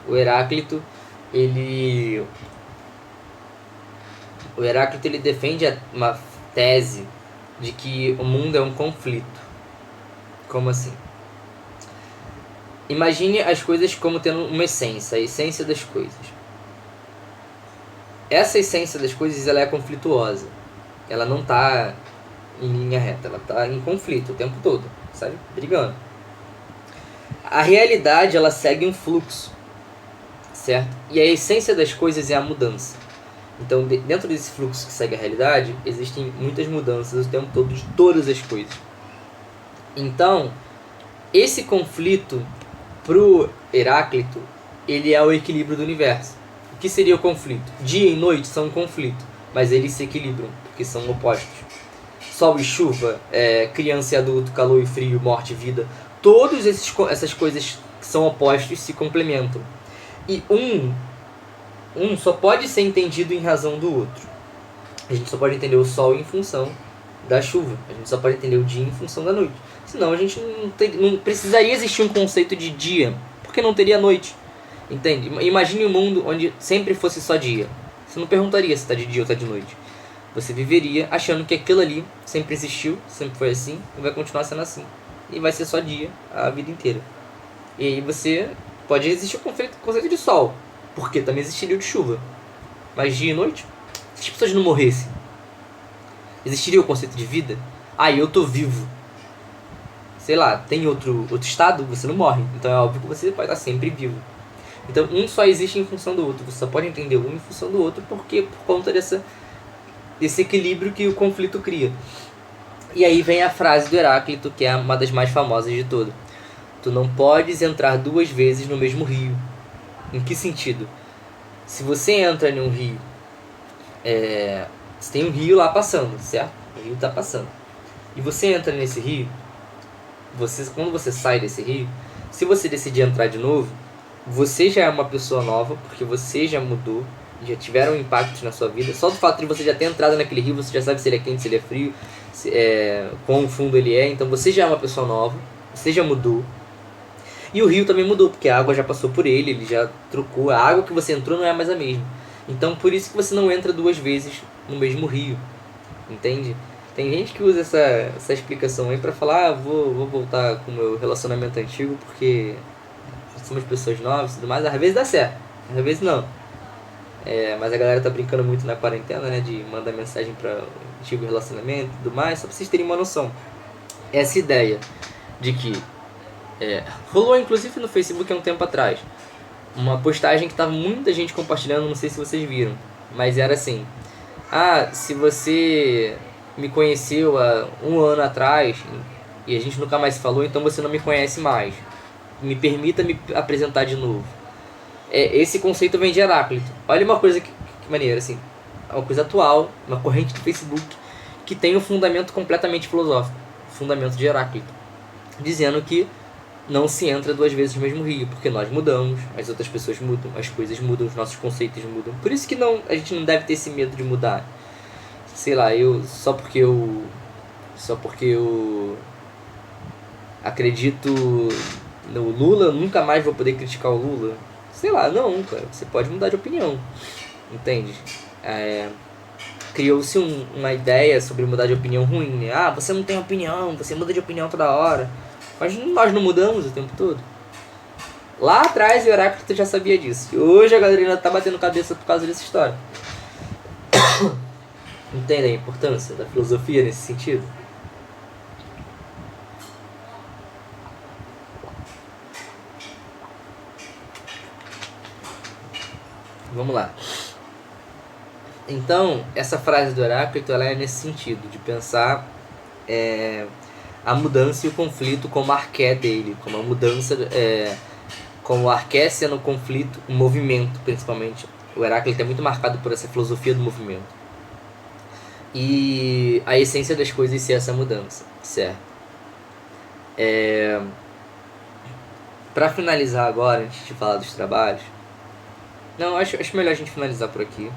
O Heráclito, ele defende uma tese de que o mundo é um conflito. Como assim? Imagine as coisas como tendo uma essência, a essência das coisas. Essa essência das coisas, ela é conflituosa. Ela não está em linha reta, ela está em conflito o tempo todo, sabe? Brigando. A realidade, ela segue um fluxo, certo? E a essência das coisas é a mudança. Então, dentro desse fluxo que segue a realidade, existem muitas mudanças o tempo todo de todas as coisas. Então, esse conflito, pro Heráclito, ele é o equilíbrio do universo. O que seria o conflito? Dia e noite são um conflito, mas eles se equilibram, porque são opostos. Sol e chuva, criança e adulto, calor e frio, morte e vida, todas essas coisas que são opostos se complementam. E um só pode ser entendido em razão do outro. A gente só pode entender o sol em função da chuva. A gente só pode entender o dia em função da noite. Senão a gente não precisaria existir um conceito de dia, porque não teria noite. Entende? Imagine um mundo onde sempre fosse só dia. Você não perguntaria se está de dia ou está de noite. Você viveria achando que aquilo ali sempre existiu, sempre foi assim, e vai continuar sendo assim. E vai ser só dia a vida inteira. E aí você pode existir o conceito de sol, porque também existiria o de chuva. Mas dia e noite, se as pessoas não morressem, existiria o conceito de vida? Eu tô vivo. Sei lá, tem outro estado, você não morre. Então é óbvio que você vai estar sempre vivo. Então um só existe em função do outro. Você só pode entender um em função do outro porque por conta desse equilíbrio que o conflito cria. E aí vem a frase do Heráclito, que é uma das mais famosas de todas. Tu não podes entrar 2 vezes no mesmo rio. Em que sentido? Se você entra em um rio, você tem um rio lá passando, certo? O rio está passando. E você entra nesse rio, quando você sai desse rio, se você decidir entrar de novo, você já é uma pessoa nova, porque você já mudou, já tiveram impactos na sua vida. Só do fato de você já ter entrado naquele rio, você já sabe se ele é quente, se ele é frio, quão fundo ele é. Então você já é uma pessoa nova, você já mudou. E o rio também mudou, porque a água já passou por ele já trocou. A água que você entrou não é mais a mesma. Então por isso que você não entra 2 vezes no mesmo rio, entende? Tem gente que usa essa explicação aí pra falar, vou voltar com o meu relacionamento antigo, porque somos pessoas novas e tudo mais. Às vezes dá certo, às vezes não. Mas a galera tá brincando muito na quarentena, né? De mandar mensagem pra antigo relacionamento e tudo mais. Só pra vocês terem uma noção. Essa ideia de que... rolou inclusive no Facebook há um tempo atrás. Uma postagem que tava muita gente compartilhando, não sei se vocês viram. Mas era assim... se você me conheceu há 1 ano atrás e a gente nunca mais se falou, então você não me conhece mais. Me permita me apresentar de novo. Esse conceito vem de Heráclito. Olha uma coisa que maneira, assim. Uma coisa atual, uma corrente do Facebook que tem um fundamento completamente filosófico. O fundamento de Heráclito. Dizendo que não se entra 2 vezes no mesmo rio, porque nós mudamos, as outras pessoas mudam, as coisas mudam, os nossos conceitos mudam. Por isso que a gente não deve ter esse medo de mudar. Sei lá, só porque eu acredito no Lula, eu nunca mais vou poder criticar o Lula. Sei lá, não, cara, você pode mudar de opinião, entende? Criou-se uma ideia sobre mudar de opinião ruim, né? Você não tem opinião, você muda de opinião toda hora. Mas nós não mudamos o tempo todo. Lá atrás o Heráclito já sabia disso. E hoje a galera ainda tá batendo cabeça por causa dessa história. Entendem a importância da filosofia nesse sentido? Vamos lá. Então, essa frase do Heráclito ela é nesse sentido, de pensar a mudança e o conflito como arqué dele, como a mudança, como o arqué sendo o conflito, o movimento principalmente. O Heráclito é muito marcado por essa filosofia do movimento. E a essência das coisas ser essa mudança, certo? Para finalizar agora, antes de falar dos trabalhos, não, acho melhor a gente finalizar por aqui.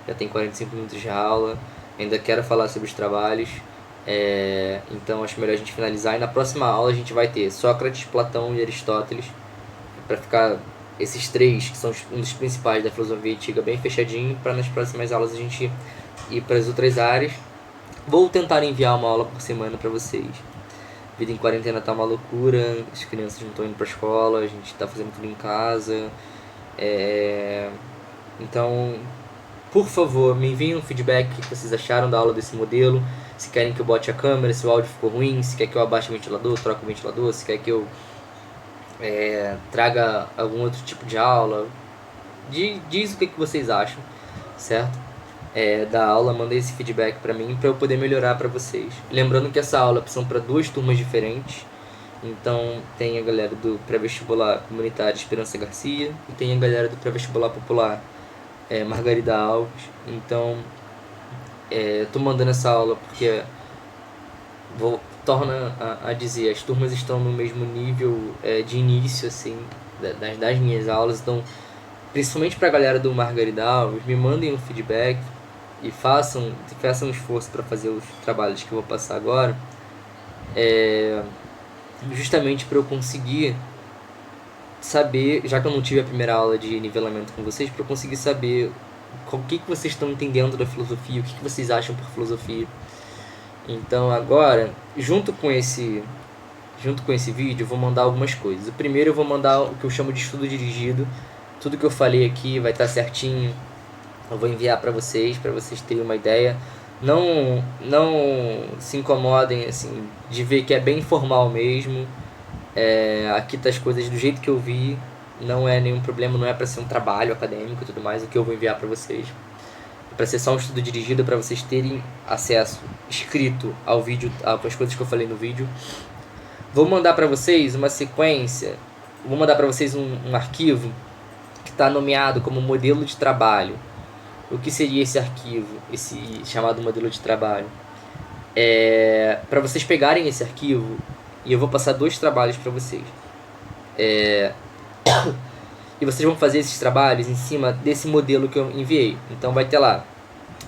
Já tem 45 minutos de aula, ainda quero falar sobre os trabalhos, então acho melhor a gente finalizar. E na próxima aula a gente vai ter Sócrates, Platão e Aristóteles, para ficar esses três, que são um dos principais da filosofia antiga, bem fechadinho, para nas próximas aulas a gente ir para as outras áreas. Vou tentar enviar uma aula por semana para vocês. Vida em quarentena tá uma loucura, as crianças não estão indo para a escola, a gente tá fazendo tudo em casa. Então, por favor, me enviem um feedback, o que vocês acharam da aula desse modelo. Se querem que eu bote a câmera, se o áudio ficou ruim, se quer que eu abaixe o ventilador, troque o ventilador, se quer que eu traga algum outro tipo de aula. Diz o que vocês acham, certo? Da aula, mandei esse feedback para mim, para eu poder melhorar para vocês. Lembrando que essa aula são para 2 turmas diferentes. Então tem a galera do pré-vestibular comunitário Esperança Garcia e tem a galera do pré-vestibular popular Margarida Alves. Então tô mandando essa aula porque torna a dizer, as turmas estão no mesmo nível de início assim das minhas aulas. Então, principalmente para a galera do Margarida Alves, me mandem um feedback e façam um esforço para fazer os trabalhos que eu vou passar agora, justamente para eu conseguir saber, já que eu não tive a primeira aula de nivelamento com vocês, para eu conseguir saber o que vocês estão entendendo da filosofia, o que vocês acham por filosofia. Então agora, junto com esse vídeo, eu vou mandar algumas coisas. O primeiro eu vou mandar o que eu chamo de estudo dirigido. Tudo que eu falei aqui vai estar certinho. Eu vou enviar para vocês terem uma ideia. Não se incomodem assim, de ver que é bem informal mesmo. Aqui tá as coisas do jeito que eu vi. Não é nenhum problema, não é para ser um trabalho acadêmico e tudo mais, o que eu vou enviar para vocês. Para ser só um estudo dirigido, para vocês terem acesso escrito ao vídeo, às coisas que eu falei no vídeo. Vou mandar para vocês uma sequência, vou mandar para vocês um arquivo que está nomeado como modelo de trabalho. O que seria esse arquivo, esse chamado modelo de trabalho? Para vocês pegarem esse arquivo, e eu vou passar 2 trabalhos para vocês. E vocês vão fazer esses trabalhos em cima desse modelo que eu enviei. Então vai ter lá,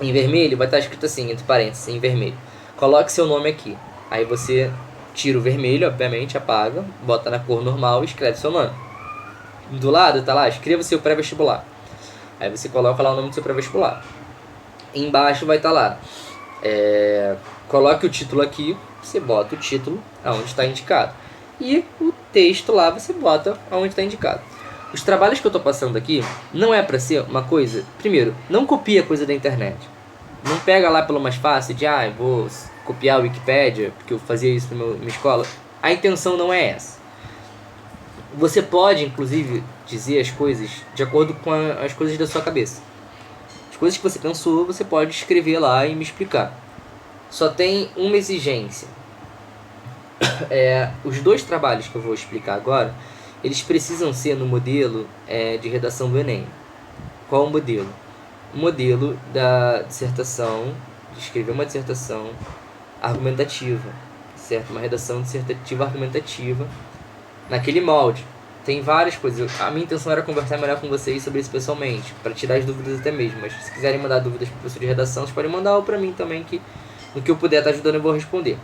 em vermelho, vai estar escrito assim, entre parênteses, em vermelho. Coloque seu nome aqui. Aí você tira o vermelho, obviamente, apaga, bota na cor normal e escreve seu nome. Do lado tá lá, escreva o seu pré-vestibular. Aí você coloca lá o nome do seu pré-vestibular. Embaixo vai estar lá, coloque o título aqui, você bota o título aonde está indicado. E o texto lá você bota aonde está indicado. Os trabalhos que eu estou passando aqui não é para ser uma coisa... Primeiro, não copia coisa da internet. Não pega lá pelo mais fácil de eu vou copiar a Wikipédia, porque eu fazia isso na minha escola. A intenção não é essa. Você pode, inclusive, dizer as coisas de acordo com as coisas da sua cabeça. As coisas que você pensou, você pode escrever lá e me explicar. Só tem uma exigência. Os 2 trabalhos que eu vou explicar agora, eles precisam ser no modelo de redação do Enem. Qual o modelo? O modelo da dissertação, de escrever uma dissertação argumentativa, certo? Uma redação dissertativa argumentativa naquele molde. Tem várias coisas. A minha intenção era conversar melhor com vocês sobre isso pessoalmente, para tirar as dúvidas até mesmo. Mas se quiserem mandar dúvidas para o professor de redação, vocês podem mandar para mim também, que no que eu puder estar ajudando eu vou responder.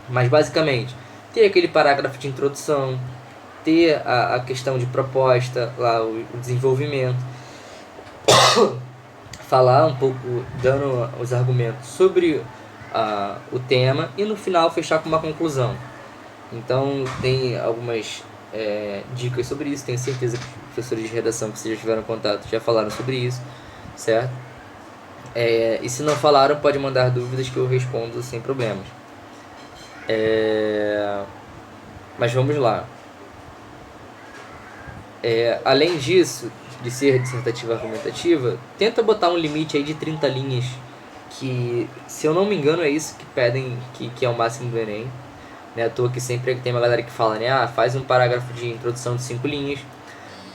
Mas basicamente, ter aquele parágrafo de introdução, ter a questão de proposta, lá o desenvolvimento, falar um pouco, dando os argumentos sobre o tema e no final fechar com uma conclusão. Então tem algumas dicas sobre isso. Tenho certeza que os professores de redação que vocês já tiveram contato já falaram sobre isso, certo? E se não falaram, pode mandar dúvidas que eu respondo sem problemas. Mas vamos lá. Além disso, de ser dissertativa argumentativa, tenta botar um limite aí de 30 linhas, que, se eu não me engano, é isso que pedem, que é o máximo do Enem. Não é à toa que sempre tem uma galera que fala, né? Faz um parágrafo de introdução de 5 linhas,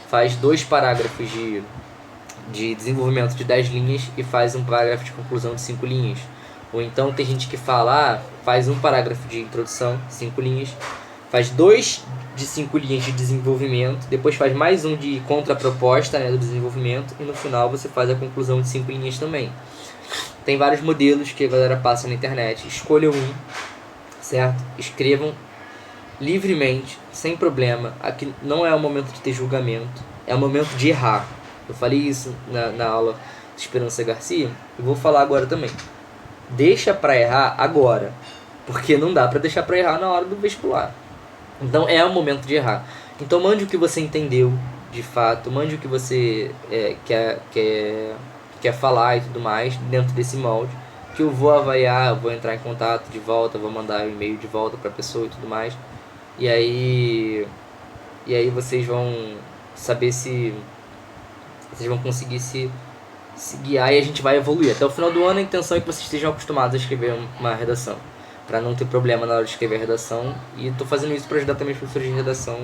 faz 2 parágrafos de desenvolvimento de 10 linhas e faz um parágrafo de conclusão de 5 linhas. Ou então tem gente que fala, faz um parágrafo de introdução, 5 linhas, faz 2 de 5 linhas de desenvolvimento, depois faz mais um de contraproposta, né, do desenvolvimento, e no final você faz a conclusão de 5 linhas também. Tem vários modelos que a galera passa na internet, escolham um, certo? Escrevam livremente, sem problema. Aqui não é o momento de ter julgamento, é o momento de errar. Eu falei isso na aula de Esperança Garcia e vou falar agora também. Deixa pra errar agora, porque não dá pra deixar pra errar na hora do vestibular. Então é o momento de errar. Então mande o que você entendeu de fato, mande o que você quer falar e tudo mais dentro desse molde, que eu vou avaliar, eu vou entrar em contato de volta, vou mandar um e-mail de volta pra pessoa e tudo mais. E aí vocês vão saber se vocês vão conseguir se guiar e a gente vai evoluir. Até o final do ano a intenção é que vocês estejam acostumados a escrever uma redação, para não ter problema na hora de escrever a redação. E tô fazendo isso para ajudar também os professores de redação,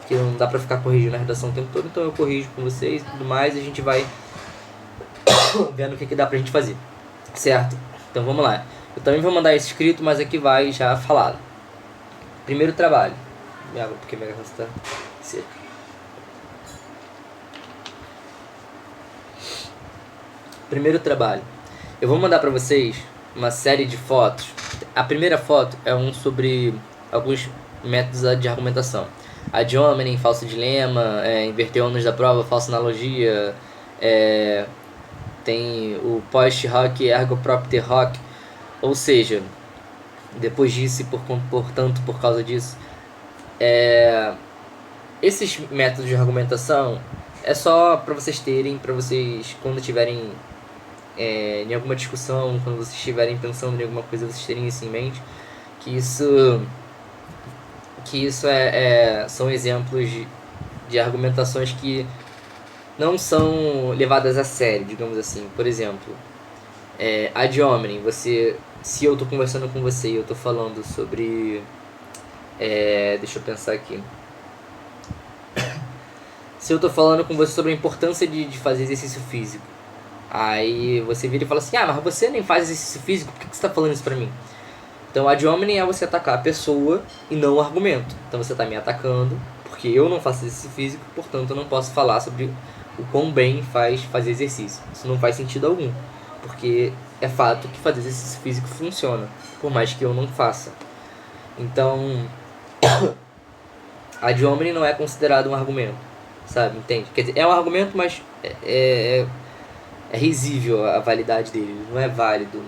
que não dá para ficar corrigindo a redação o tempo todo, então eu corrijo com vocês e tudo mais, e a gente vai vendo o que dá pra gente fazer, certo? Então vamos lá. Eu também vou mandar esse escrito, mas aqui vai já falado. Primeiro trabalho. Porque minha garganta está seca. Primeiro trabalho. Eu vou mandar para vocês uma série de fotos. A primeira foto é sobre alguns métodos de argumentação. Ad hominem, falso dilema, inverter ônus da prova, falsa analogia, tem o post hoc, ergo propter hoc. Ou seja, depois disso e portanto por causa disso, esses métodos de argumentação é só para vocês terem, para vocês quando tiverem em alguma discussão, quando vocês estiverem pensando em alguma coisa, vocês terem isso em mente, que isso são exemplos de argumentações que não são levadas a sério, digamos assim. Por exemplo, ad hominem, se eu tô conversando com você e eu tô falando sobre... deixa eu pensar aqui. Se eu tô falando com você sobre a importância de fazer exercício físico, aí você vira e fala assim, mas você nem faz exercício físico, por que você tá falando isso pra mim? Então, ad hominem é você atacar a pessoa e não o argumento. Então você tá me atacando porque eu não faço exercício físico, portanto eu não posso falar sobre o quão bem faz fazer exercício. Isso não faz sentido algum, porque é fato que fazer exercício físico funciona, por mais que eu não faça. Então, ad hominem não é considerado um argumento, sabe? Entende? Quer dizer, é um argumento, mas é risível a validade dele, não é válido.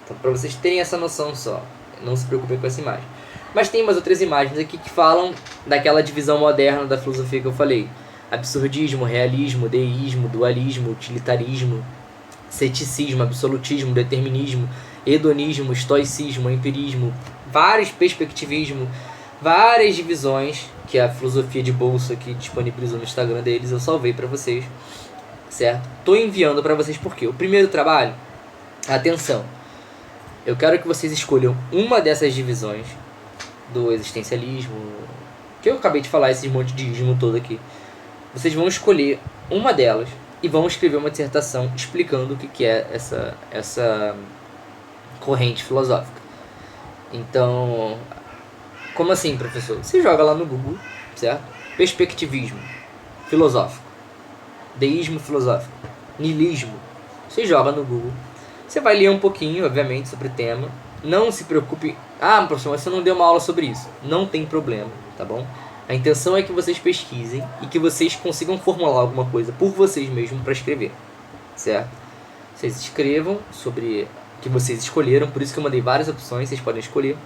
Então, para vocês terem essa noção só, não se preocupem com essa imagem. Mas tem umas outras imagens aqui que falam daquela divisão moderna da filosofia que eu falei. Absurdismo, realismo, deísmo, dualismo, utilitarismo, ceticismo, absolutismo, determinismo, hedonismo, estoicismo, empirismo, vários perspectivismo, várias divisões que a filosofia de bolso aqui disponibilizou no Instagram deles, eu salvei para vocês, certo? Tô enviando para vocês porque o primeiro trabalho, atenção, eu quero que vocês escolham uma dessas divisões do existencialismo, que eu acabei de falar, esse monte de ismo todo aqui. Vocês vão escolher uma delas e vão escrever uma dissertação explicando o que é essa corrente filosófica. Então, como assim, professor? Você joga lá no Google, certo? Perspectivismo filosófico, deísmo filosófico, niilismo. Você joga no Google. Você vai ler um pouquinho, obviamente, sobre o tema. Não se preocupe. Professor, mas você não deu uma aula sobre isso. Não tem problema, tá bom? A intenção é que vocês pesquisem e que vocês consigam formular alguma coisa por vocês mesmos para escrever, certo? Vocês escrevam sobre o que vocês escolheram, por isso que eu mandei várias opções, vocês podem escolher.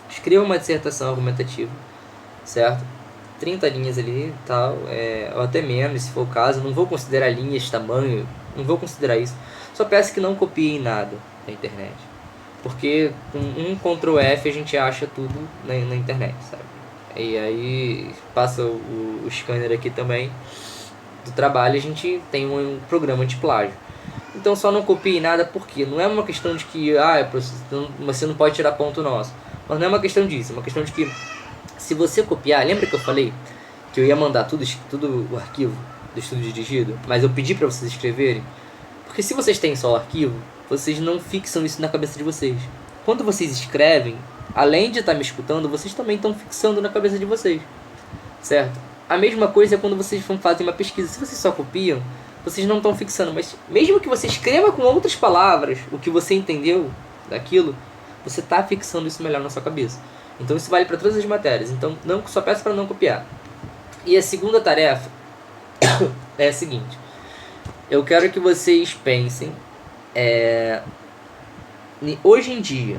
Escrevam uma dissertação argumentativa, certo? 30 linhas ali e tal, ou até menos, se for o caso. Não vou considerar linhas, tamanho, não vou considerar isso. Só peço que não copiem nada na internet. Porque com um Ctrl F a gente acha tudo na internet, sabe? E aí passa o scanner aqui também do trabalho, a gente tem um programa de plágio. Então só não copie nada, porque não é uma questão de que você não pode tirar ponto nosso. Mas não é uma questão disso, é uma questão de que se você copiar, lembra que eu falei que eu ia mandar tudo o arquivo do estudo dirigido, mas eu pedi para vocês escreverem? Porque se vocês têm só o arquivo, vocês não fixam isso na cabeça de vocês. Quando vocês escrevem, além de estar me escutando, vocês também estão fixando na cabeça de vocês, certo? A mesma coisa é quando vocês fazem uma pesquisa. Se vocês só copiam, vocês não estão fixando, mas mesmo que você escreva com outras palavras o que você entendeu daquilo, você está fixando isso melhor na sua cabeça. Então isso vale para todas as matérias. Então só peço para não copiar. E a segunda tarefa é a seguinte: eu quero que vocês pensem, hoje em dia,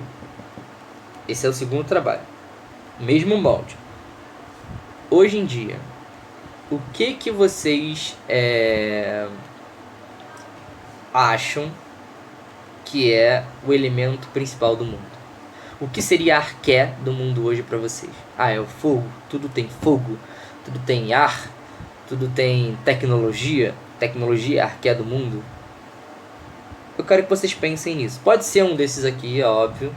esse é o segundo trabalho, mesmo molde. Hoje em dia, o que vocês acham que é o elemento principal do mundo? O que seria a arqué do mundo hoje para vocês? É o fogo, tudo tem fogo, tudo tem ar, tudo tem tecnologia. Tecnologia é a arqué do mundo. Eu quero que vocês pensem nisso. Pode ser um desses aqui, é óbvio.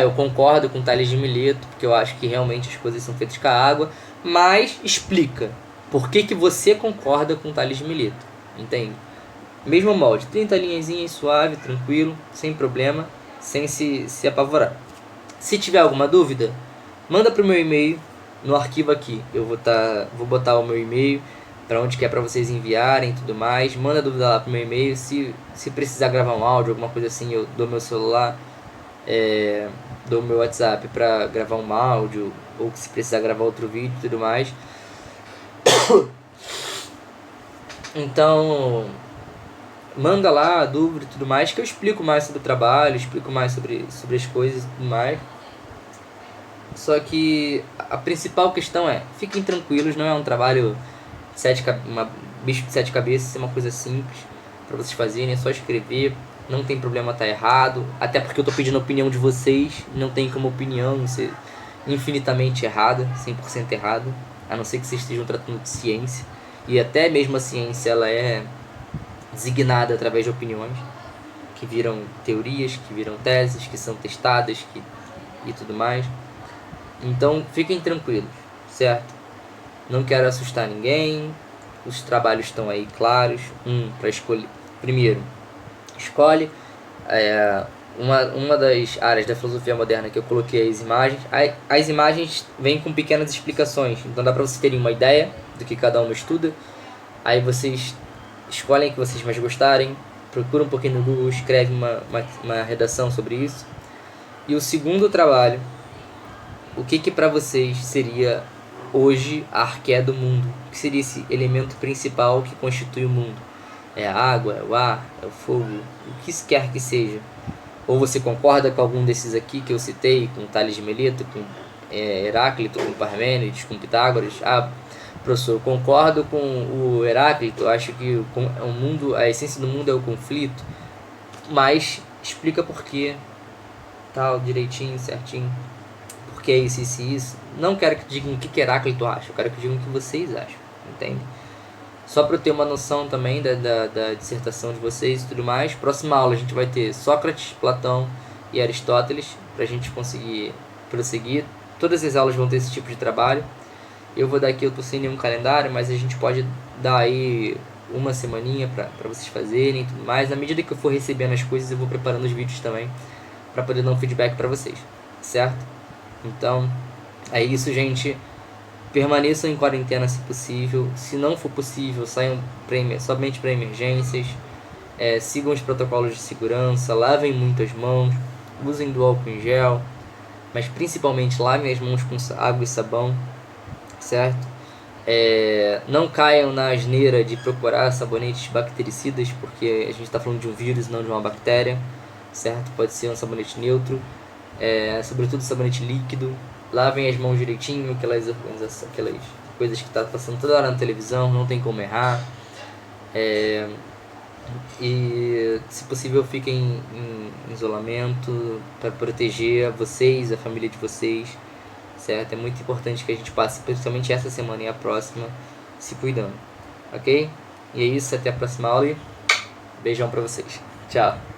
Eu concordo com Tales de Mileto, porque eu acho que realmente as coisas são feitas com a água. Mas explica por que você concorda com Tales de Mileto, entende? Mesmo molde, 30 linhazinhas, suave, tranquilo, sem problema, sem se apavorar. Se tiver alguma dúvida, manda pro meu e-mail, no arquivo aqui. Eu vou botar o meu e-mail para onde que é para vocês enviarem e tudo mais. Manda dúvida lá pro meu e-mail. Se precisar gravar um áudio, alguma coisa assim, eu dou meu celular, dou meu WhatsApp para gravar um áudio, ou se precisar gravar outro vídeo e tudo mais. Então, manda lá a dúvida e tudo mais, que eu explico mais sobre o trabalho, explico mais sobre as coisas e tudo mais. Só que a principal questão fiquem tranquilos, não é um trabalho bicho de 7 cabeças, é uma coisa simples para vocês fazerem, é só escrever, não tem problema estar errado, até porque eu tô pedindo a opinião de vocês, não tem como opinião ser infinitamente errada, 100% errada, a não ser que vocês estejam tratando de ciência, e até mesmo a ciência ela é designada através de opiniões, que viram teorias, que viram teses, que são testadas e tudo mais. Então fiquem tranquilos, certo? Não quero assustar ninguém, os trabalhos estão aí claros, para escolher. Primeiro, escolhe uma das áreas da filosofia moderna que eu coloquei as imagens. As imagens vêm com pequenas explicações, então dá para vocês terem uma ideia do que cada um estuda. Aí vocês escolhem o que vocês mais gostarem, procura um pouquinho no Google, escreve uma redação sobre isso. E o segundo trabalho, o que para vocês seria hoje a arqué do mundo? O que seria esse elemento principal que constitui o mundo? É a água, é o ar, é o fogo, o que quer que seja. Ou você concorda com algum desses aqui que eu citei, com Tales de Mileto, com Heráclito, com Parmênides, com Pitágoras? Professor, eu concordo com o Heráclito, acho que o mundo, a essência do mundo é o conflito, mas explica por quê, tal, direitinho, certinho, porque é isso, isso. Não quero que digam o que Heráclito acha, eu quero que digam o que vocês acham, entende? Só para eu ter uma noção também da dissertação de vocês e tudo mais. Próxima aula a gente vai ter Sócrates, Platão e Aristóteles, para a gente conseguir prosseguir. Todas as aulas vão ter esse tipo de trabalho. Eu vou dar aqui, eu tô sem nenhum calendário, mas a gente pode dar aí uma semaninha para vocês fazerem e tudo mais. Na medida que eu for recebendo as coisas, eu vou preparando os vídeos também, para poder dar um feedback para vocês, certo? Então, é isso, gente. Permaneçam em quarentena se possível. Se não for possível, saiam somente para emergências. Sigam os protocolos de segurança, lavem muitas mãos, usem do álcool em gel, mas principalmente lavem as mãos com água e sabão, certo? Não caiam na asneira de procurar sabonetes bactericidas, porque a gente está falando de um vírus, não de uma bactéria, certo? Pode ser um sabonete neutro, sobretudo sabonete líquido. Lavem as mãos direitinho, aquelas coisas que tá passando toda hora na televisão, não tem como errar. E se possível fiquem em isolamento para proteger vocês, a família de vocês, certo? É muito importante que a gente passe, principalmente essa semana e a próxima, se cuidando, ok? E é isso, até a próxima aula e beijão pra vocês. Tchau!